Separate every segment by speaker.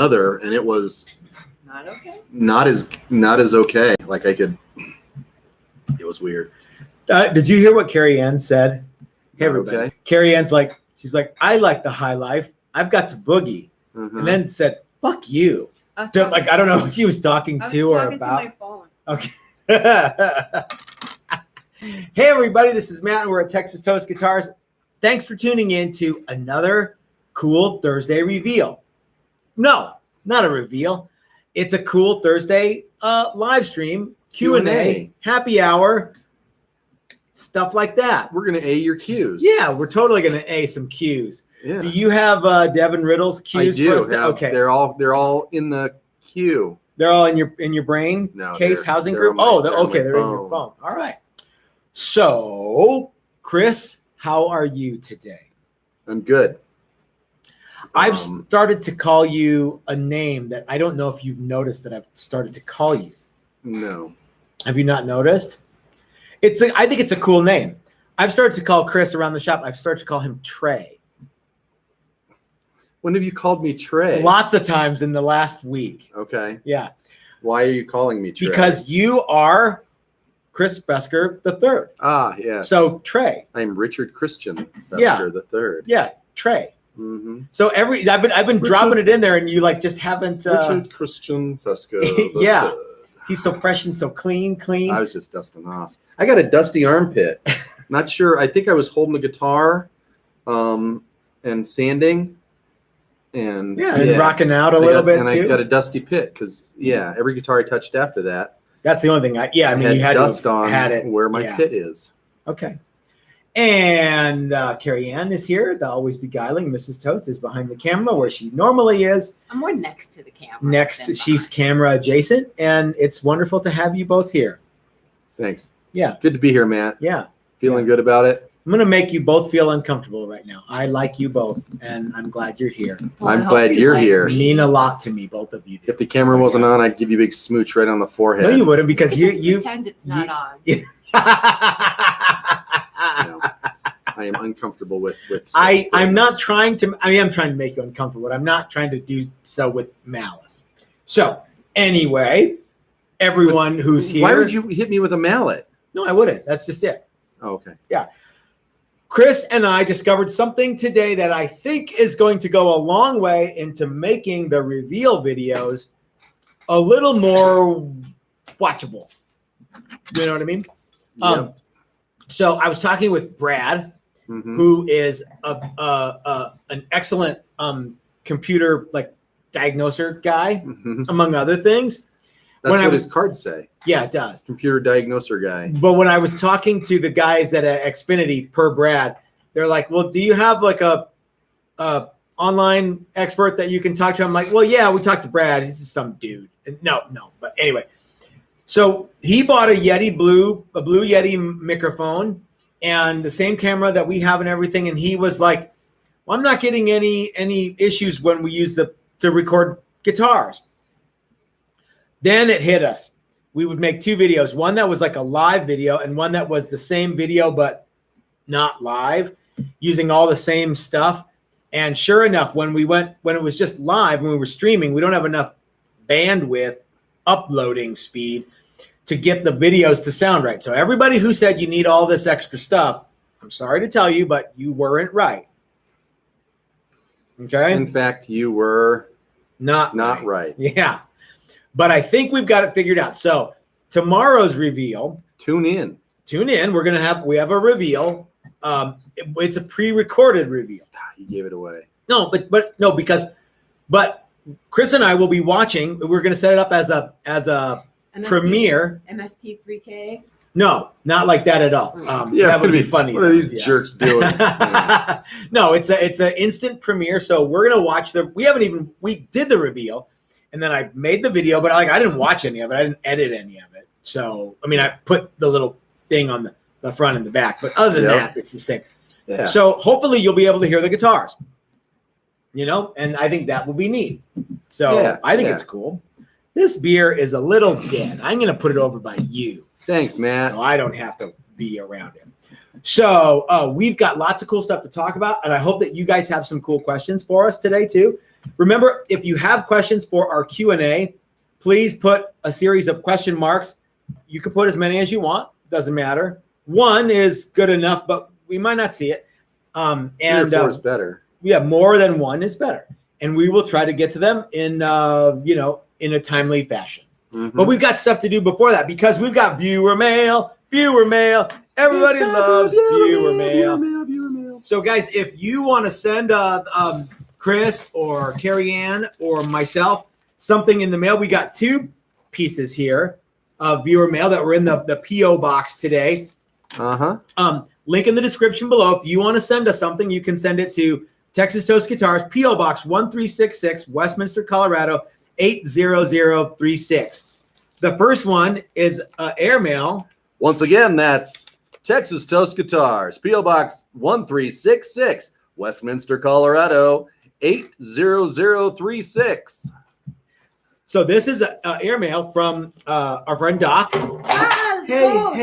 Speaker 1: other, and it was
Speaker 2: Not okay.
Speaker 1: not as okay. Like I could. It was weird.
Speaker 3: Did you hear what Carrie Ann said? Hey, everybody.
Speaker 1: Okay.
Speaker 3: Carrie Ann's like, she's like, I like the high life. I've got to boogie.
Speaker 1: Mhm.
Speaker 3: And then said, fuck you. So, like, I don't know what she was talking to or about.
Speaker 2: To my phone.
Speaker 3: Okay. Hey, everybody. This is Matt, and we're at Texas Toast Guitars. Thanks for tuning in to another cool Thursday reveal. No, not a reveal. It's a cool Thursday live stream, Q&A, happy hour, stuff like that.
Speaker 1: We're gonna A your cues.
Speaker 3: Yeah, we're totally gonna A some cues.
Speaker 1: Yeah.
Speaker 3: Do you have Devin Riddle's cues?
Speaker 1: I do.
Speaker 3: For us okay,
Speaker 1: They're all in the queue.
Speaker 3: they're all in your brain
Speaker 1: No,
Speaker 3: case housing
Speaker 1: they're
Speaker 3: group.
Speaker 1: on my-
Speaker 3: Okay,
Speaker 1: they're
Speaker 3: they're
Speaker 1: on my
Speaker 3: in your phone. All right. So, Chris, how are you today?
Speaker 1: I'm good.
Speaker 3: I've started to call you a name that I don't know if you've noticed that I've started to call you.
Speaker 1: No.
Speaker 3: Have you not noticed? I think it's a cool name. I've started to call Chris around the shop. I've started to call him Trey.
Speaker 1: When have you called me Trey?
Speaker 3: Lots of times in the last week.
Speaker 1: Okay.
Speaker 3: Yeah.
Speaker 1: Why are you calling me Trey?
Speaker 3: Because you are Chris Besker III.
Speaker 1: Ah, yes.
Speaker 3: So Trey.
Speaker 1: I'm Richard Christian Besker
Speaker 3: Yeah.
Speaker 1: III.
Speaker 3: Yeah, Trey.
Speaker 1: Mm-hmm.
Speaker 3: So I've been dropping it in there, and you like just haven't.
Speaker 1: Richard Christian Besker.
Speaker 3: Yeah. He's so fresh and so clean.
Speaker 1: I was just dusting off. I got a dusty armpit. Not sure. I think I was holding the guitar, and sanding, and
Speaker 3: rocking out a little bit
Speaker 1: and
Speaker 3: too.
Speaker 1: I got a dusty pit because every guitar I touched after that.
Speaker 3: That's the only thing. I mean,
Speaker 1: had
Speaker 3: you had
Speaker 1: dust
Speaker 3: to
Speaker 1: on
Speaker 3: had it
Speaker 1: where my pit is.
Speaker 3: Okay. And Carrie Ann is here. The always beguiling Mrs. Toast is behind the camera where she normally is.
Speaker 2: I'm more next to the camera.
Speaker 3: She's camera adjacent, and it's wonderful to have you both here.
Speaker 1: Thanks.
Speaker 3: Yeah.
Speaker 1: Good to be here, Matt.
Speaker 3: Yeah.
Speaker 1: Feeling good about it?
Speaker 3: I'm going to make you both feel uncomfortable right now. I like you both, and I'm glad you're here.
Speaker 2: Well,
Speaker 1: I'm glad you're here.
Speaker 3: You mean a lot to me, both of you do.
Speaker 1: If the camera wasn't on, I'd give you a big smooch right on the forehead.
Speaker 3: No, you wouldn't, because you
Speaker 2: pretend it's not on.
Speaker 1: No, I am uncomfortable with
Speaker 3: I'm not trying to. I am trying to make you uncomfortable, but I'm not trying to do so with malice. So anyway, everyone who's here.
Speaker 1: Why would you hit me with a mallet?
Speaker 3: No, I wouldn't. That's just it.
Speaker 1: Oh, okay.
Speaker 3: Yeah. Chris and I discovered something today that I think is going to go a long way into making the reveal videos a little more watchable. You know what I mean?
Speaker 1: Yep.
Speaker 3: So I was talking with Brad, who is an excellent computer diagnoser guy, among other things.
Speaker 1: That's what his cards say.
Speaker 3: Yeah, it does.
Speaker 1: Computer diagnoser guy.
Speaker 3: But when I was talking to the guys at Xfinity per Brad, they're like, well, do you have like a online expert that you can talk to? I'm like, well, yeah, we talked to Brad. He's just some dude. And no. But anyway, so he bought a blue Yeti microphone and the same camera that we have and everything. And he was like, well, I'm not getting any issues when we use to record guitars. Then it hit us. We would make two videos, one that was like a live video and one that was the same video but not live, using all the same stuff. And sure enough, when it was just live, when we were streaming, we don't have enough bandwidth, uploading speed to get the videos to sound right. So everybody who said you need all this extra stuff, I'm sorry to tell you, but you weren't right. Okay?
Speaker 1: In fact, you were
Speaker 3: not
Speaker 1: right.
Speaker 3: Yeah. But I think we've got it figured out. So tomorrow's reveal.
Speaker 1: Tune in.
Speaker 3: We have a reveal. It's a pre-recorded reveal.
Speaker 1: You gave it away.
Speaker 3: No, but Chris and I will be watching. We're going to set it up as a premiere.
Speaker 2: MST3K.
Speaker 3: No, not like that at all. That would be funny.
Speaker 1: What are these jerks doing?
Speaker 3: No, it's an instant premiere. So we're going to watch we did the reveal. And then I made the video, but I didn't watch any of it. I didn't edit any of it. So, I mean, I put the little thing on the front and the back. But other than that, it's the same.
Speaker 1: Yeah.
Speaker 3: So hopefully you'll be able to hear the guitars. And I think that will be neat. So I think it's cool. This beer is a little dead. I'm going to put it over by you.
Speaker 1: Thanks, Matt.
Speaker 3: So I don't have to be around it. So we've got lots of cool stuff to talk about. And I hope that you guys have some cool questions for us today, too. Remember, if you have questions for our Q&A, please put a series of question marks. You can put as many as you want. Doesn't matter. One is good enough, but we might not see it.
Speaker 1: And 3 or 4 is better.
Speaker 3: Yeah, more than one is better. And we will try to get to them in in a timely fashion.
Speaker 1: Mm-hmm.
Speaker 3: But we've got stuff to do before that because we've got viewer mail. Everybody loves viewer mail. So, guys, if you want to send Chris or Carrie Ann or myself something in the mail, we got 2 pieces here of viewer mail that were in the P.O. box today. Link in the description below. If you want to send us something, you can send it to Texas Toast Guitars, P.O. Box 1366, Westminster, Colorado 80036. The first one is airmail.
Speaker 1: Once again, that's Texas Toast Guitars, P.O. Box 1366, Westminster, Colorado 80036.
Speaker 3: So this is airmail from our friend Doc.
Speaker 2: Ah,
Speaker 3: Hey,
Speaker 2: I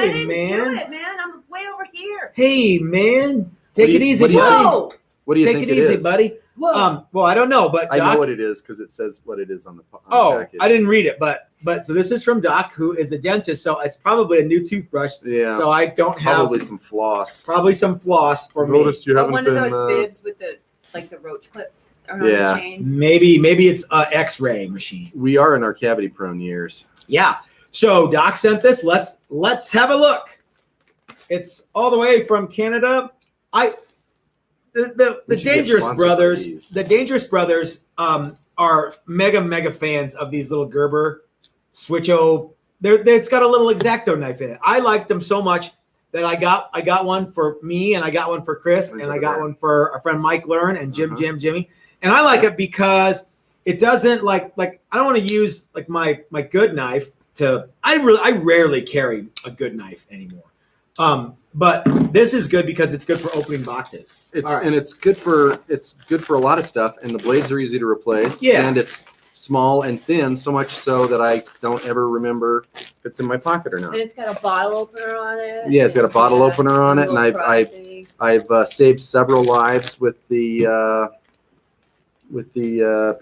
Speaker 2: didn't
Speaker 3: man.
Speaker 2: do it, man. I'm way over here.
Speaker 3: Hey, man. Take it easy,
Speaker 1: what do you
Speaker 3: buddy.
Speaker 2: Whoa.
Speaker 1: What do you
Speaker 3: Take
Speaker 1: think
Speaker 3: it easy,
Speaker 1: is?
Speaker 3: buddy.
Speaker 2: Whoa.
Speaker 3: Well, I don't know, but
Speaker 1: I
Speaker 3: Doc,
Speaker 1: know what it is because it says what it is on the package.
Speaker 3: I didn't read it, but so this is from Doc, who is a dentist. So it's probably a new toothbrush.
Speaker 1: Yeah.
Speaker 3: So I don't have
Speaker 1: Probably some floss.
Speaker 3: some floss for me.
Speaker 1: Noticed you haven't
Speaker 2: One
Speaker 1: been.
Speaker 2: of those bibs with the roach clips around
Speaker 1: Yeah.
Speaker 2: the chain.
Speaker 3: Maybe it's a X-ray machine.
Speaker 1: We are in our cavity-prone years.
Speaker 3: Yeah. So Doc sent this. Let's have a look. It's all the way from Canada. The
Speaker 1: We should get
Speaker 3: Dangerous
Speaker 1: sponsored by
Speaker 3: Brothers.
Speaker 1: these.
Speaker 3: The Dangerous Brothers are mega fans of these little Gerber Switcho. It's got a little X-Acto knife in it. I liked them so much that I got one for me, and I got one for Chris,
Speaker 1: Mine's
Speaker 3: and I
Speaker 1: over
Speaker 3: got
Speaker 1: there.
Speaker 3: one for our friend Mike Learn and Jimmy. And I like it because it doesn't like I don't want to use like my good knife to. I rarely carry a good knife anymore. But this is good because it's good for opening boxes.
Speaker 1: And it's good for a lot of stuff, and the blades are easy to replace.
Speaker 3: Yeah.
Speaker 1: And it's small and thin, so much so that I don't ever remember if it's in my pocket or not.
Speaker 2: And it's got a bottle opener on it.
Speaker 1: Yeah, it's got a bottle opener on it, and
Speaker 2: Little
Speaker 1: I've
Speaker 2: thing.
Speaker 1: saved several lives with the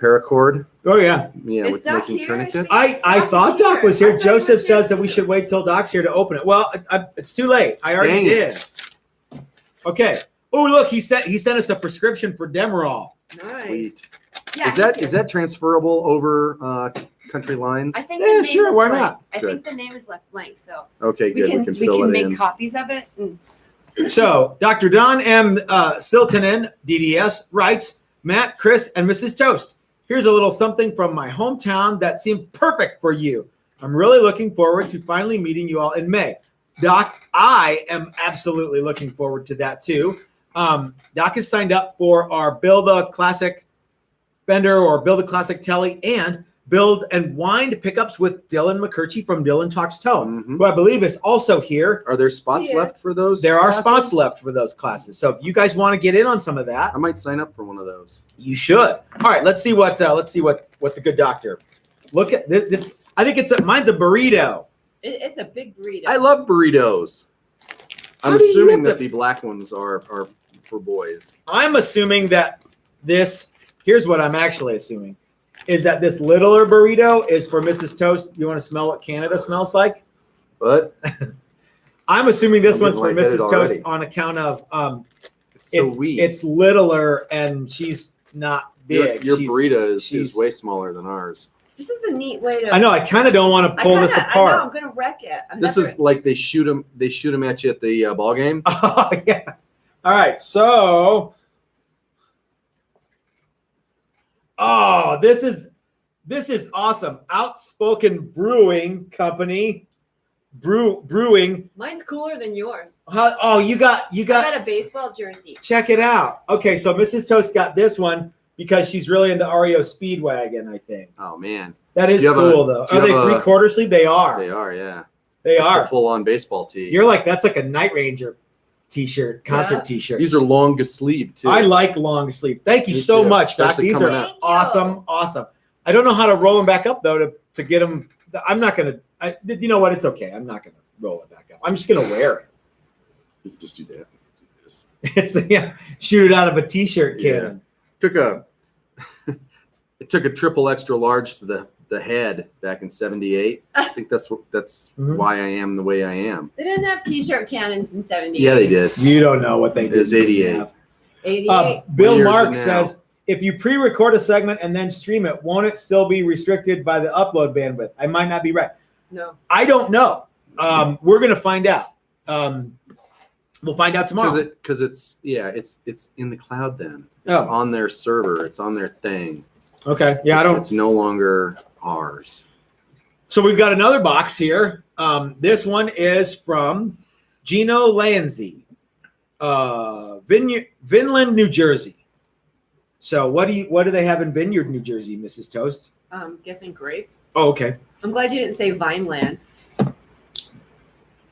Speaker 1: paracord.
Speaker 3: Oh yeah.
Speaker 1: Yeah,
Speaker 2: Is
Speaker 1: with
Speaker 2: Doc
Speaker 1: making
Speaker 2: here?
Speaker 1: tourniquets.
Speaker 3: I
Speaker 2: Doc
Speaker 3: thought
Speaker 2: was
Speaker 3: Doc
Speaker 2: here.
Speaker 3: was
Speaker 2: I
Speaker 3: here.
Speaker 2: thought he
Speaker 3: Joseph
Speaker 2: was
Speaker 3: says
Speaker 2: here.
Speaker 3: that we should wait till Doc's here to open it. Well, it's too late. I already
Speaker 1: Dang
Speaker 3: did.
Speaker 1: it.
Speaker 3: Okay. Oh look, he sent us a prescription for Demerol.
Speaker 2: Nice.
Speaker 1: Sweet.
Speaker 2: Yeah,
Speaker 1: Is that transferable over country lines?
Speaker 2: I think
Speaker 3: Yeah,
Speaker 2: the name
Speaker 3: sure,
Speaker 2: is
Speaker 3: why
Speaker 2: blank.
Speaker 3: not?
Speaker 2: I
Speaker 1: Good.
Speaker 2: think the name is left blank, so
Speaker 1: Okay, good. We can
Speaker 2: we
Speaker 1: fill
Speaker 2: can
Speaker 1: it
Speaker 2: make
Speaker 1: in.
Speaker 2: copies of it.
Speaker 3: So Dr. Don M. Siltonen, DDS, writes, Matt, Chris, and Mrs. Toast. Here's a little something from my hometown that seemed perfect for you. I'm really looking forward to finally meeting you all in May. Doc, I am absolutely looking forward to that too. Doc is signed up for our Build a Classic Fender or Build a Classic Telly and Build and Wind pickups with Dylan McCurchie from Dylan Talks Tone,
Speaker 1: Mhm.
Speaker 3: who I believe is also here.
Speaker 1: Are there spots
Speaker 2: Yes.
Speaker 1: left for those?
Speaker 3: There are
Speaker 1: classes?
Speaker 3: spots left for those classes. So if you guys want to get in on some of that,
Speaker 1: I might sign up for one of those.
Speaker 3: you should. All right, let's see what the good doctor. Look at this. I think mine's a burrito.
Speaker 2: It's a big burrito.
Speaker 1: I love burritos. I'm
Speaker 3: How do you
Speaker 1: assuming
Speaker 3: have
Speaker 1: that
Speaker 3: to-
Speaker 1: the black ones are for boys.
Speaker 3: I'm assuming that this. Here's what I'm actually assuming, is that this littler burrito is for Mrs. Toast. You want to smell what Canada smells like?
Speaker 1: But
Speaker 3: I'm assuming this
Speaker 1: I'm
Speaker 3: one's for
Speaker 1: getting lightheaded
Speaker 3: Mrs.
Speaker 1: already.
Speaker 3: Toast on account of
Speaker 1: it's so weak.
Speaker 3: it's littler and she's not big.
Speaker 1: Your
Speaker 3: She's-
Speaker 1: burrito
Speaker 3: she's-
Speaker 1: is way smaller than ours.
Speaker 2: This is a neat way to.
Speaker 3: I know. I kind of don't want to pull this
Speaker 2: I know,
Speaker 3: apart.
Speaker 2: I'm gonna wreck it.
Speaker 1: This is like they shoot them at you at the ball game.
Speaker 3: Oh yeah. All right. So, this is awesome. Outspoken Brewing Company, brewing.
Speaker 2: Mine's cooler than yours.
Speaker 3: You got.
Speaker 2: I got a baseball jersey.
Speaker 3: Check it out. Okay, so Mrs. Toast got this one because she's really into REO Speedwagon. I think
Speaker 1: Oh man,
Speaker 3: that is
Speaker 1: Do you have
Speaker 3: cool though.
Speaker 1: do you
Speaker 3: Are they
Speaker 1: have a-
Speaker 3: 3/4 sleeve? They are.
Speaker 1: they are. Yeah,
Speaker 3: They
Speaker 1: That's
Speaker 3: are.
Speaker 1: a full-on baseball tee.
Speaker 3: That's like a Night Ranger T-shirt, concert
Speaker 2: Yeah.
Speaker 3: T-shirt.
Speaker 1: These are long sleeve too.
Speaker 3: I like long sleeve. Thank you
Speaker 1: Me
Speaker 3: so
Speaker 1: too,
Speaker 3: much, Doc.
Speaker 1: especially
Speaker 3: These
Speaker 1: coming
Speaker 3: are
Speaker 1: up.
Speaker 3: awesome. I don't know how to roll them back up though to get them. I'm not gonna. You know what? It's okay. I'm not gonna roll it back up. I'm just gonna wear it.
Speaker 1: You can just do that. Do this.
Speaker 3: It's shoot it out of a T-shirt
Speaker 1: Yeah.
Speaker 3: cannon.
Speaker 1: Took a took a triple extra large to the head back in '78. I think that's why I am the way I am.
Speaker 2: They didn't have T-shirt cannons in '78.
Speaker 1: Yeah, they did.
Speaker 3: You don't know what they did.
Speaker 1: It was '88.
Speaker 2: 88.
Speaker 3: Bill
Speaker 1: What year is
Speaker 3: Mark
Speaker 1: it now?
Speaker 3: says, if you pre-record a segment and then stream it, won't it still be restricted by the upload bandwidth? I might not be right.
Speaker 2: No.
Speaker 3: I don't know. We're gonna find out. We'll find out tomorrow.
Speaker 1: Because it's in the cloud then. It's on their server. It's on their thing.
Speaker 3: Okay. Yeah,
Speaker 1: It's no longer ours.
Speaker 3: So we've got another box here. This one is from Gino Lanzi, Vinland, New Jersey. So what do they have in Vineyard, New Jersey, Mrs. Toast?
Speaker 2: Guessing grapes.
Speaker 3: Oh, okay.
Speaker 2: I'm glad you didn't say Vineland.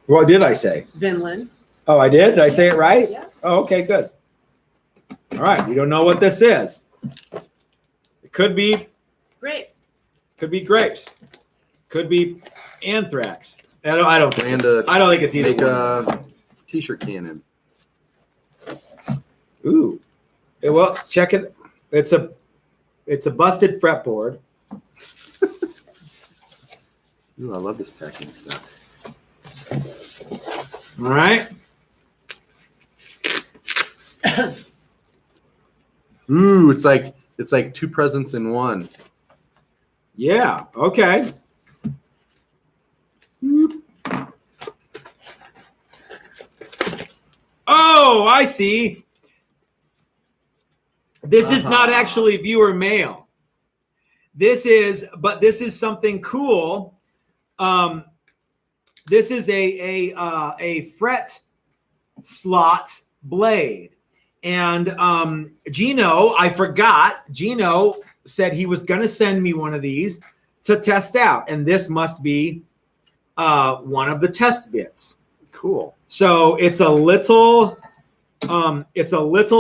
Speaker 3: What did I say?
Speaker 2: Vinland.
Speaker 3: Oh, I did? Did I say it right?
Speaker 2: Yeah.
Speaker 3: Oh, okay, good. All right. We don't know what this is. It could be
Speaker 2: Grapes.
Speaker 3: grapes. Could be anthrax. I don't think it's either
Speaker 1: Make
Speaker 3: one.
Speaker 1: a T-shirt cannon.
Speaker 3: Ooh. Well, check it. It's a busted fretboard.
Speaker 1: Ooh, I love this packing stuff.
Speaker 3: All right.
Speaker 1: Ooh, it's like two presents in one.
Speaker 3: Yeah. Okay. Oh, I see. This is not actually viewer mail. This is something cool. This is a fret slot blade. And Gino said he was going to send me one of these to test out. And this must be one of the test bits.
Speaker 1: Cool.
Speaker 3: So it's a little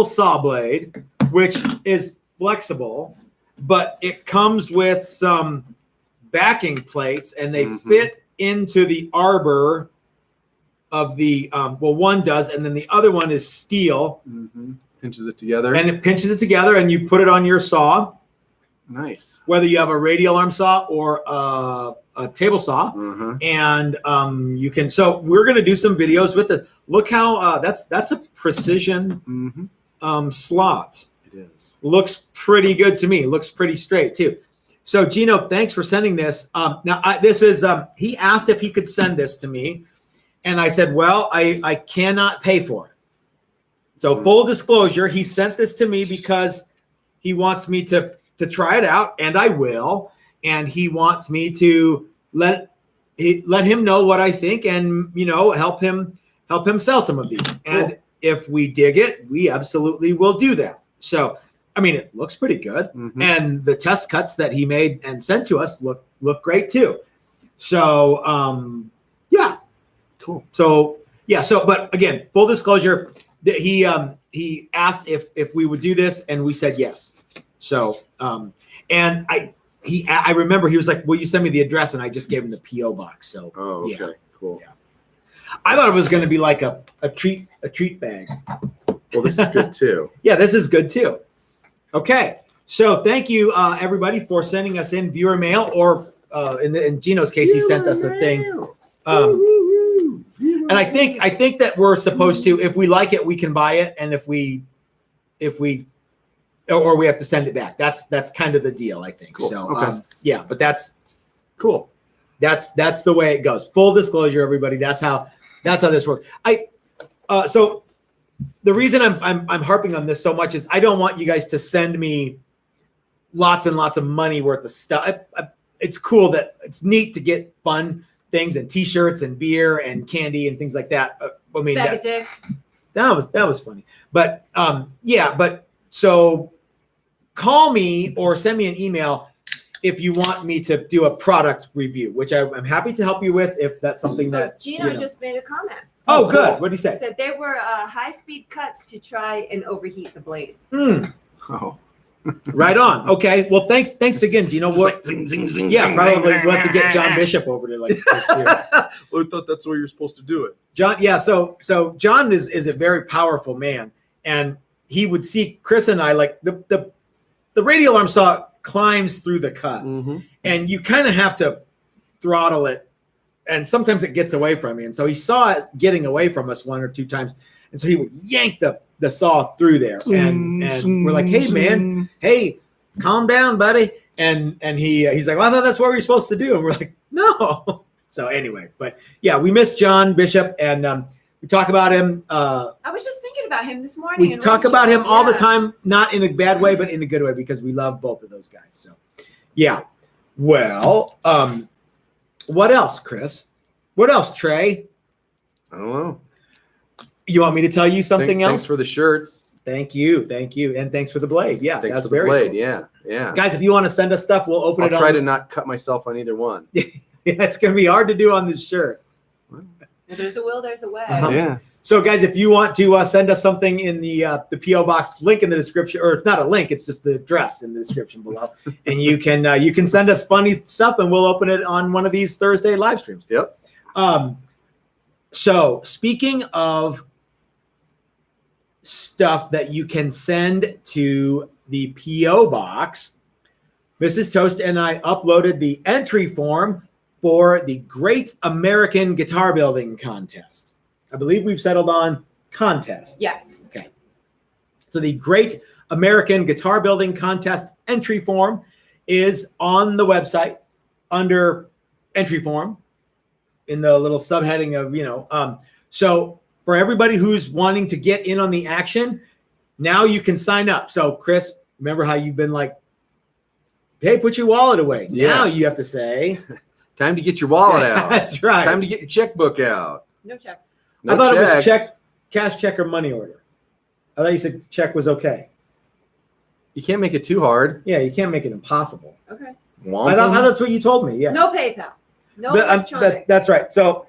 Speaker 3: saw blade, which is flexible, but it comes with some backing plates, and they fit into the arbor of the one does, and then the other one is steel.
Speaker 1: Pinches it together.
Speaker 3: And it pinches it together, and you put it on your saw.
Speaker 1: Nice.
Speaker 3: Whether you have a radial arm saw or a table saw, and you can. So we're going to do some videos with it. Look how that's a precision slot.
Speaker 1: It is.
Speaker 3: Looks pretty good to me. Looks pretty straight too. So Gino, thanks for sending this. This is he asked if he could send this to me, and I said, well, I cannot pay for it. So full disclosure, he sent this to me because he wants me to try it out, and I will. And he wants me to let him know what I think, and help him sell some of these. And if we dig it, we absolutely will do that. So I mean, it looks pretty good, and the test cuts that he made and sent to us look great too. So yeah, cool. So yeah, but again, full disclosure, that he asked if we would do this, and we said yes. So and I remember he was like, "Will you send me the address?" And I just gave him the PO box. So
Speaker 1: okay,
Speaker 3: yeah.
Speaker 1: Cool.
Speaker 3: Yeah. I thought it was going to be like a treat bag.
Speaker 1: Well, this is good too.
Speaker 3: Yeah, this is good too. Okay, so thank you everybody for sending us in viewer mail, or in Gino's case, he sent us a thing. And I think that we're supposed to, if we like it, we can buy it, and if we or we have to send it back. That's kind of the deal, I think.
Speaker 1: Cool.
Speaker 3: So
Speaker 1: Okay.
Speaker 3: yeah, but that's
Speaker 1: Cool.
Speaker 3: That's the way it goes. Full disclosure, everybody. That's how this works. So the reason I'm harping on this so much is I don't want you guys to send me lots and lots of money worth of stuff. It's cool that it's neat to get fun things and T-shirts and beer and candy and things like that. I mean,
Speaker 2: Bag of dicks.
Speaker 3: that was funny. But yeah. But so call me or send me an email if you want me to do a product review, which I'm happy to help you with if that's something that
Speaker 2: Gino just made a comment.
Speaker 3: Oh, good. What did he say?
Speaker 2: He said they were high-speed cuts to try and overheat the blade.
Speaker 1: Oh.
Speaker 3: Right on. Okay. Well, thanks again, Gino.
Speaker 1: Like zing, zing, zing,
Speaker 3: Yeah,
Speaker 1: zing,
Speaker 3: probably
Speaker 1: zing,
Speaker 3: we'll have to get John Bishop over to like.
Speaker 1: Well, I thought that's the way you're supposed to do it.
Speaker 3: John, yeah. So John is a very powerful man, and he would see Chris and I like the radial arm saw climbs through the cut,
Speaker 1: Mm-hmm.
Speaker 3: and you kind of have to throttle it, and sometimes it gets away from you. And so he saw it getting away from us 1 or 2 times, and so he would yank the saw through there, and we're like, hey man, hey, calm down, buddy. And he's like, well, I thought that's what we were supposed to do, and we're like, no. So anyway, but yeah, we miss John Bishop, and we talk about him.
Speaker 2: I was just thinking about him this morning.
Speaker 3: We
Speaker 2: and
Speaker 3: talk
Speaker 2: Rachel.
Speaker 3: about him all the
Speaker 2: Yeah.
Speaker 3: time, not in a bad way, but in a good way, because we love both of those guys. So yeah. Well, what else, Chris? What else, Trey?
Speaker 1: I don't know.
Speaker 3: You want me to tell you something else?
Speaker 1: Thanks for the shirts.
Speaker 3: Thank you, and thanks for the blade. Yeah,
Speaker 1: Thanks
Speaker 3: that's
Speaker 1: for the
Speaker 3: very
Speaker 1: blade.
Speaker 3: cool.
Speaker 1: Yeah.
Speaker 3: Guys, if you want to send us stuff, we'll open
Speaker 1: I'll
Speaker 3: it.
Speaker 1: try to not cut myself on either one.
Speaker 3: It's going to be hard to do on this shirt.
Speaker 2: If there's a will, there's a way.
Speaker 3: Uh-huh.
Speaker 1: Yeah.
Speaker 3: So, guys, if you want to send us something in the PO box, link in the description, or it's not a link, it's just the address in the description below, and you can send us funny stuff, and we'll open it on one of these Thursday live streams.
Speaker 1: Yep.
Speaker 3: So, speaking of stuff that you can send to the PO box, Mrs. Toast and I uploaded the entry form for the Great American Guitar Building Contest. I believe we've settled on contest.
Speaker 2: Yes.
Speaker 3: Okay. So the Great American Guitar Building Contest entry form is on the website under entry form in the little subheading of, so for everybody who's wanting to get in on the action, now you can sign up. So Chris, remember how you've been like, hey, put your wallet away.
Speaker 1: Yeah.
Speaker 3: Now you have to say,
Speaker 1: Time to get your wallet out.
Speaker 3: that's right.
Speaker 1: Time to get your checkbook out.
Speaker 2: No checks.
Speaker 1: No
Speaker 3: I thought
Speaker 1: checks.
Speaker 3: it was check, cash, check, or money order. I thought you said check was okay.
Speaker 1: You can't make it too hard.
Speaker 3: Yeah, you can't make it impossible.
Speaker 2: Okay.
Speaker 3: I thought that's what you told me. Yeah.
Speaker 2: No PayPal. No
Speaker 3: The-
Speaker 2: electronic.
Speaker 3: that's right. So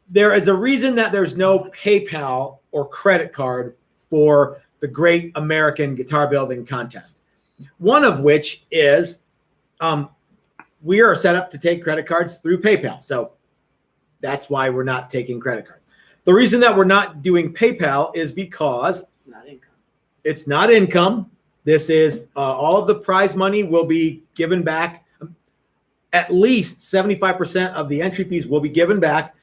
Speaker 3: there is a reason that there's no PayPal or credit card for the Great American Guitar Building Contest. One of which is we are set up to take credit cards through PayPal. So that's why we're not taking credit cards. The reason that we're not doing PayPal is because
Speaker 2: It's not income.
Speaker 3: it's not income. This is all of the prize money will be given back. At least 75% of the entry fees will be given back.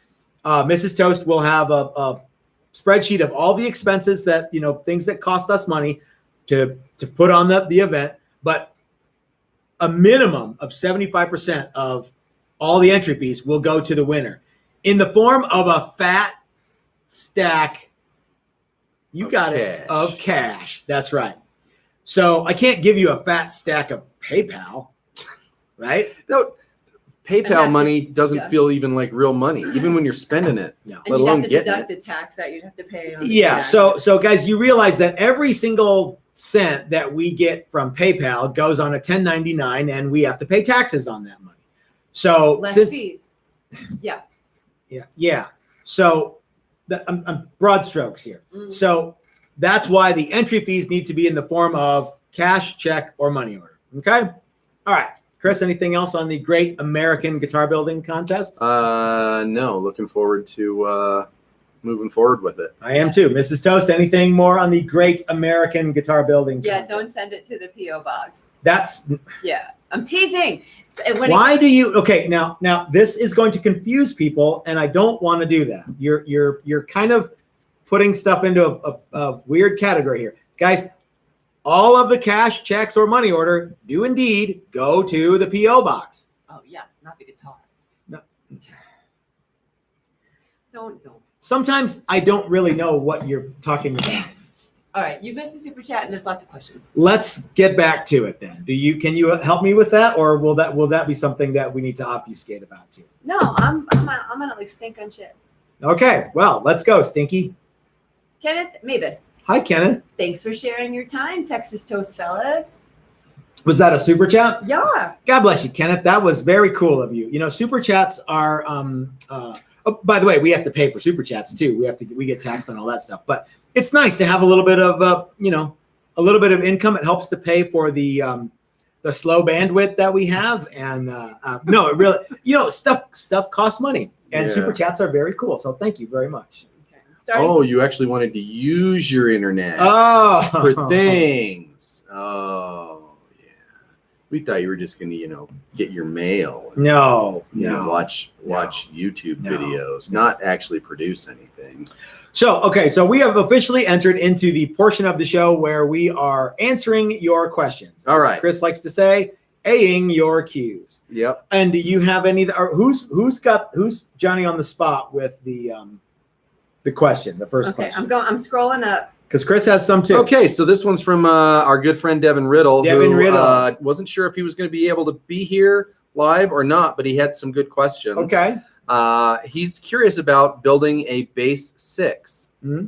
Speaker 3: Mrs. Toast will have a spreadsheet of all the expenses that, things that cost us money to put on the event, but a minimum of 75% of all the entry fees will go to the winner in the form of a fat stack. You got it, of cash. That's right. So I can't give you a fat stack of PayPal, right?
Speaker 1: No,
Speaker 2: And
Speaker 1: PayPal
Speaker 2: have
Speaker 1: money
Speaker 2: to
Speaker 1: doesn't
Speaker 2: deduct.
Speaker 1: feel even like real money, even when you're spending it.
Speaker 3: No.
Speaker 2: And
Speaker 1: Let
Speaker 2: you'd
Speaker 1: alone
Speaker 2: have to
Speaker 1: getting
Speaker 2: deduct
Speaker 1: it.
Speaker 2: the tax that you'd have to pay. On the
Speaker 3: Yeah.
Speaker 2: tax.
Speaker 3: So guys, you realize that every single cent that we get from PayPal goes on a 1099, and we have to pay taxes on that money. So
Speaker 2: less
Speaker 3: since
Speaker 2: fees. Yeah.
Speaker 3: yeah. So I'm broad strokes here.
Speaker 2: Mm.
Speaker 3: So that's why the entry fees need to be in the form of cash, check, or money order. Okay. All right. Chris, anything else on the Great American Guitar Building Contest?
Speaker 1: No, looking forward to moving forward with it.
Speaker 3: I am too. Mrs. Toast, anything more on the Great American Guitar Building
Speaker 2: Yeah.
Speaker 3: Contest?
Speaker 2: Don't send it to the PO box.
Speaker 3: That's
Speaker 2: Yeah. I'm teasing. And when
Speaker 3: why do you okay now this is going to confuse people, and I don't want to do that. You're kind of putting stuff into a weird category here. Guys, all of the cash, checks, or money order do indeed go to the PO box.
Speaker 2: Oh yeah, not the guitar.
Speaker 3: No.
Speaker 2: Don't.
Speaker 3: Sometimes I don't really know what you're talking about.
Speaker 2: All right, you missed the super chat, and there's lots of questions.
Speaker 3: Let's get back to it then. Can you help me with that, or will that be something that we need to obfuscate about too?
Speaker 2: No, I'm gonna like stink on shit.
Speaker 3: Okay, well, let's go, Stinky.
Speaker 2: Kenneth Mavis,
Speaker 3: Hi, Kenneth.
Speaker 2: thanks for sharing your time, Texas Toast fellas.
Speaker 3: Was that a super chat?
Speaker 2: Yeah.
Speaker 3: God bless you, Kenneth. That was very cool of you. Super chats are. Oh, by the way, we have to pay for super chats too. We get taxed on all that stuff. But it's nice to have a little bit of a little bit of income. It helps to pay for the slow bandwidth that we have. And no, it really stuff costs money, and
Speaker 1: Yeah.
Speaker 3: super chats are very cool. So thank you very much.
Speaker 2: Okay. Starting.
Speaker 1: Oh, you actually wanted to use your internet
Speaker 3: Oh,
Speaker 1: for things. Oh, yeah. We thought you were just going to, get your mail. And,
Speaker 3: No,
Speaker 1: watch YouTube videos, not actually produce anything.
Speaker 3: So we have officially entered into the portion of the show where we are answering your questions.
Speaker 1: All right.
Speaker 3: As Chris likes to say, A-ing your cues.
Speaker 1: Yep.
Speaker 3: And do you have any? Or who's Johnny on the spot with the question, the first question?
Speaker 2: I'm scrolling up.
Speaker 3: Because Chris has some too.
Speaker 1: Okay, so this one's from our good friend Devin Riddle, who
Speaker 3: Riddle.
Speaker 1: Wasn't sure if he was going to be able to be here live or not, but he had some good questions.
Speaker 3: Okay.
Speaker 1: He's curious about building a bass 6.
Speaker 3: Mm-hmm.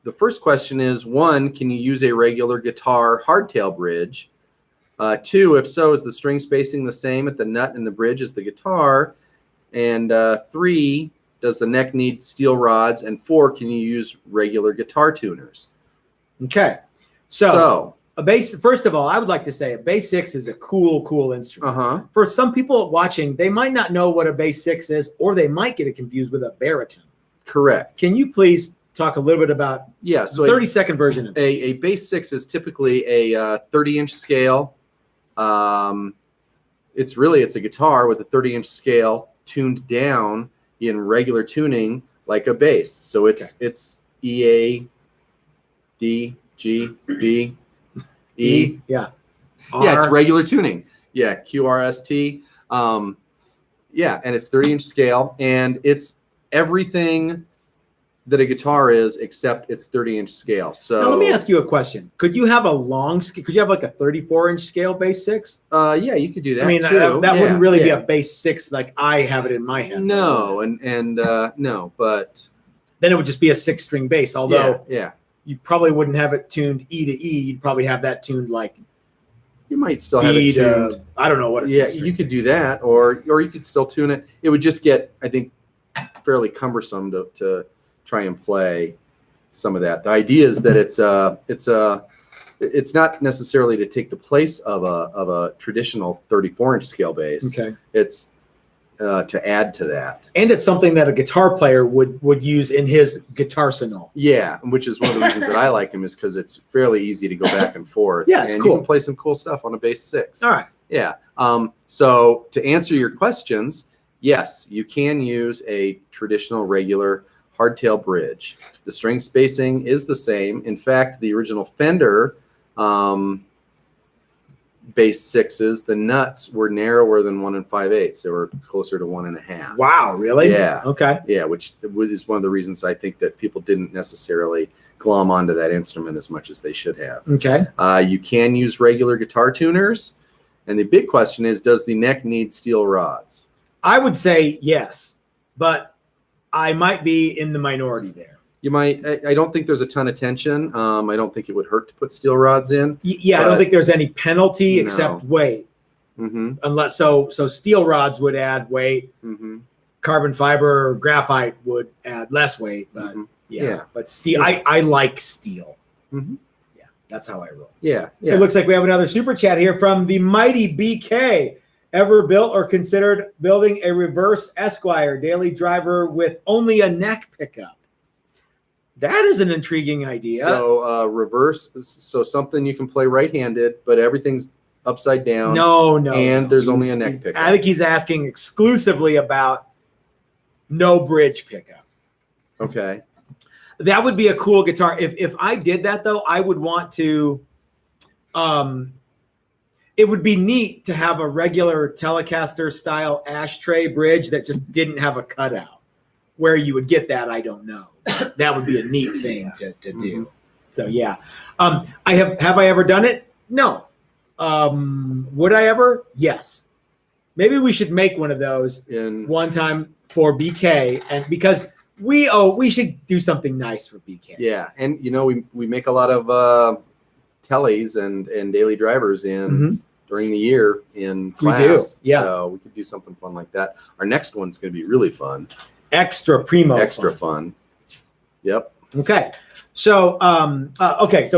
Speaker 1: The first question is, 1, can you use a regular guitar hardtail bridge? 2, if so, is the string spacing the same at the nut and the bridge as the guitar? And 3, does the neck need steel rods? And 4, can you use regular guitar tuners?
Speaker 3: Okay. So a bass, first of all, I would like to say a bass 6 is a cool instrument.
Speaker 1: Uh-huh.
Speaker 3: For some people watching, they might not know what a bass 6 is, or they might get it confused with a baritone.
Speaker 1: Correct.
Speaker 3: Can you please talk a little bit about
Speaker 1: so
Speaker 3: the 30-second version of it?
Speaker 1: A bass 6 is typically a 30-inch scale. It's a guitar with a 30-inch scale tuned down in regular tuning like a bass. So it's E, A, D, G, B, E.
Speaker 3: Yeah.
Speaker 1: Yeah, it's regular tuning. Yeah, Q, R, S, T. And it's 30-inch scale, and it's everything that a guitar is, except it's 30-inch scale. So
Speaker 3: now let me ask you a question. Could you have a long scale? Could you have like a 34-inch scale bass 6?
Speaker 1: Yeah, you could do that.
Speaker 3: I mean,
Speaker 1: too.
Speaker 3: that wouldn't really be a bass 6 like I have it in my head.
Speaker 1: No, no, but
Speaker 3: then it would just be a 6-string bass. Although you probably wouldn't have it tuned E to E. You'd probably have that tuned like
Speaker 1: you might still have it tuned.
Speaker 3: I don't know what.
Speaker 1: You could do that, or you could still tune it. It would just get, I think, fairly cumbersome to try and play some of that. The idea is that it's not necessarily to take the place of a traditional 34-inch scale bass.
Speaker 3: Okay.
Speaker 1: It's to add to that.
Speaker 3: And it's something that a guitar player would use in his guitar sonal.
Speaker 1: Yeah, which is one of the reasons that I like him, is because it's fairly easy to go back and forth.
Speaker 3: Yeah, it's
Speaker 1: and
Speaker 3: cool.
Speaker 1: You can play some cool stuff on a bass 6.
Speaker 3: All right.
Speaker 1: Yeah. So to answer your questions, yes, you can use a traditional regular hardtail bridge. The string spacing is the same. In fact, the original Fender bass 6s, the nuts were narrower than 1 5/8. They were closer to 1 1/2.
Speaker 3: Wow, really?
Speaker 1: Yeah.
Speaker 3: Okay.
Speaker 1: Yeah, which is one of the reasons I think that people didn't necessarily glom onto that instrument as much as they should have.
Speaker 3: Okay.
Speaker 1: You can use regular guitar tuners. And the big question is, does the neck need steel rods?
Speaker 3: I would say yes, but I might be in the minority there.
Speaker 1: You might. I don't think there's a ton of tension. I don't think it would hurt to put steel rods in.
Speaker 3: I don't think there's any penalty except weight.
Speaker 1: Mm-hmm.
Speaker 3: Unless so steel rods would add weight.
Speaker 1: Mm-hmm.
Speaker 3: Carbon fiber or graphite would add less weight, but but steel. I like steel.
Speaker 1: Mm-hmm.
Speaker 3: Yeah, that's how I roll.
Speaker 1: Yeah.
Speaker 3: It looks like we have another super chat here from the mighty BK. Ever built or considered building a reverse Esquire daily driver with only a neck pickup? That is an intriguing idea.
Speaker 1: So reverse, so something you can play right-handed, but everything's upside down.
Speaker 3: No.
Speaker 1: And there's only a neck pickup.
Speaker 3: I think he's asking exclusively about no bridge pickup.
Speaker 1: Okay.
Speaker 3: That would be a cool guitar. If I did that though, I would want to. It would be neat to have a regular Telecaster style ashtray bridge that just didn't have a cutout. Where you would get that, I don't know. That would be a neat thing to do.
Speaker 1: Mm-hmm.
Speaker 3: So yeah, have I ever done it? No. Would I ever? Yes. Maybe we should make one of those one time for BK, and because we should do something nice for BK.
Speaker 1: Yeah, and we make a lot of tellies and daily drivers during the year in class.
Speaker 3: We do, yeah.
Speaker 1: So we could do something fun like that. Our next one's going to be really fun.
Speaker 3: Extra
Speaker 1: fun. Yep.
Speaker 3: Okay. So, so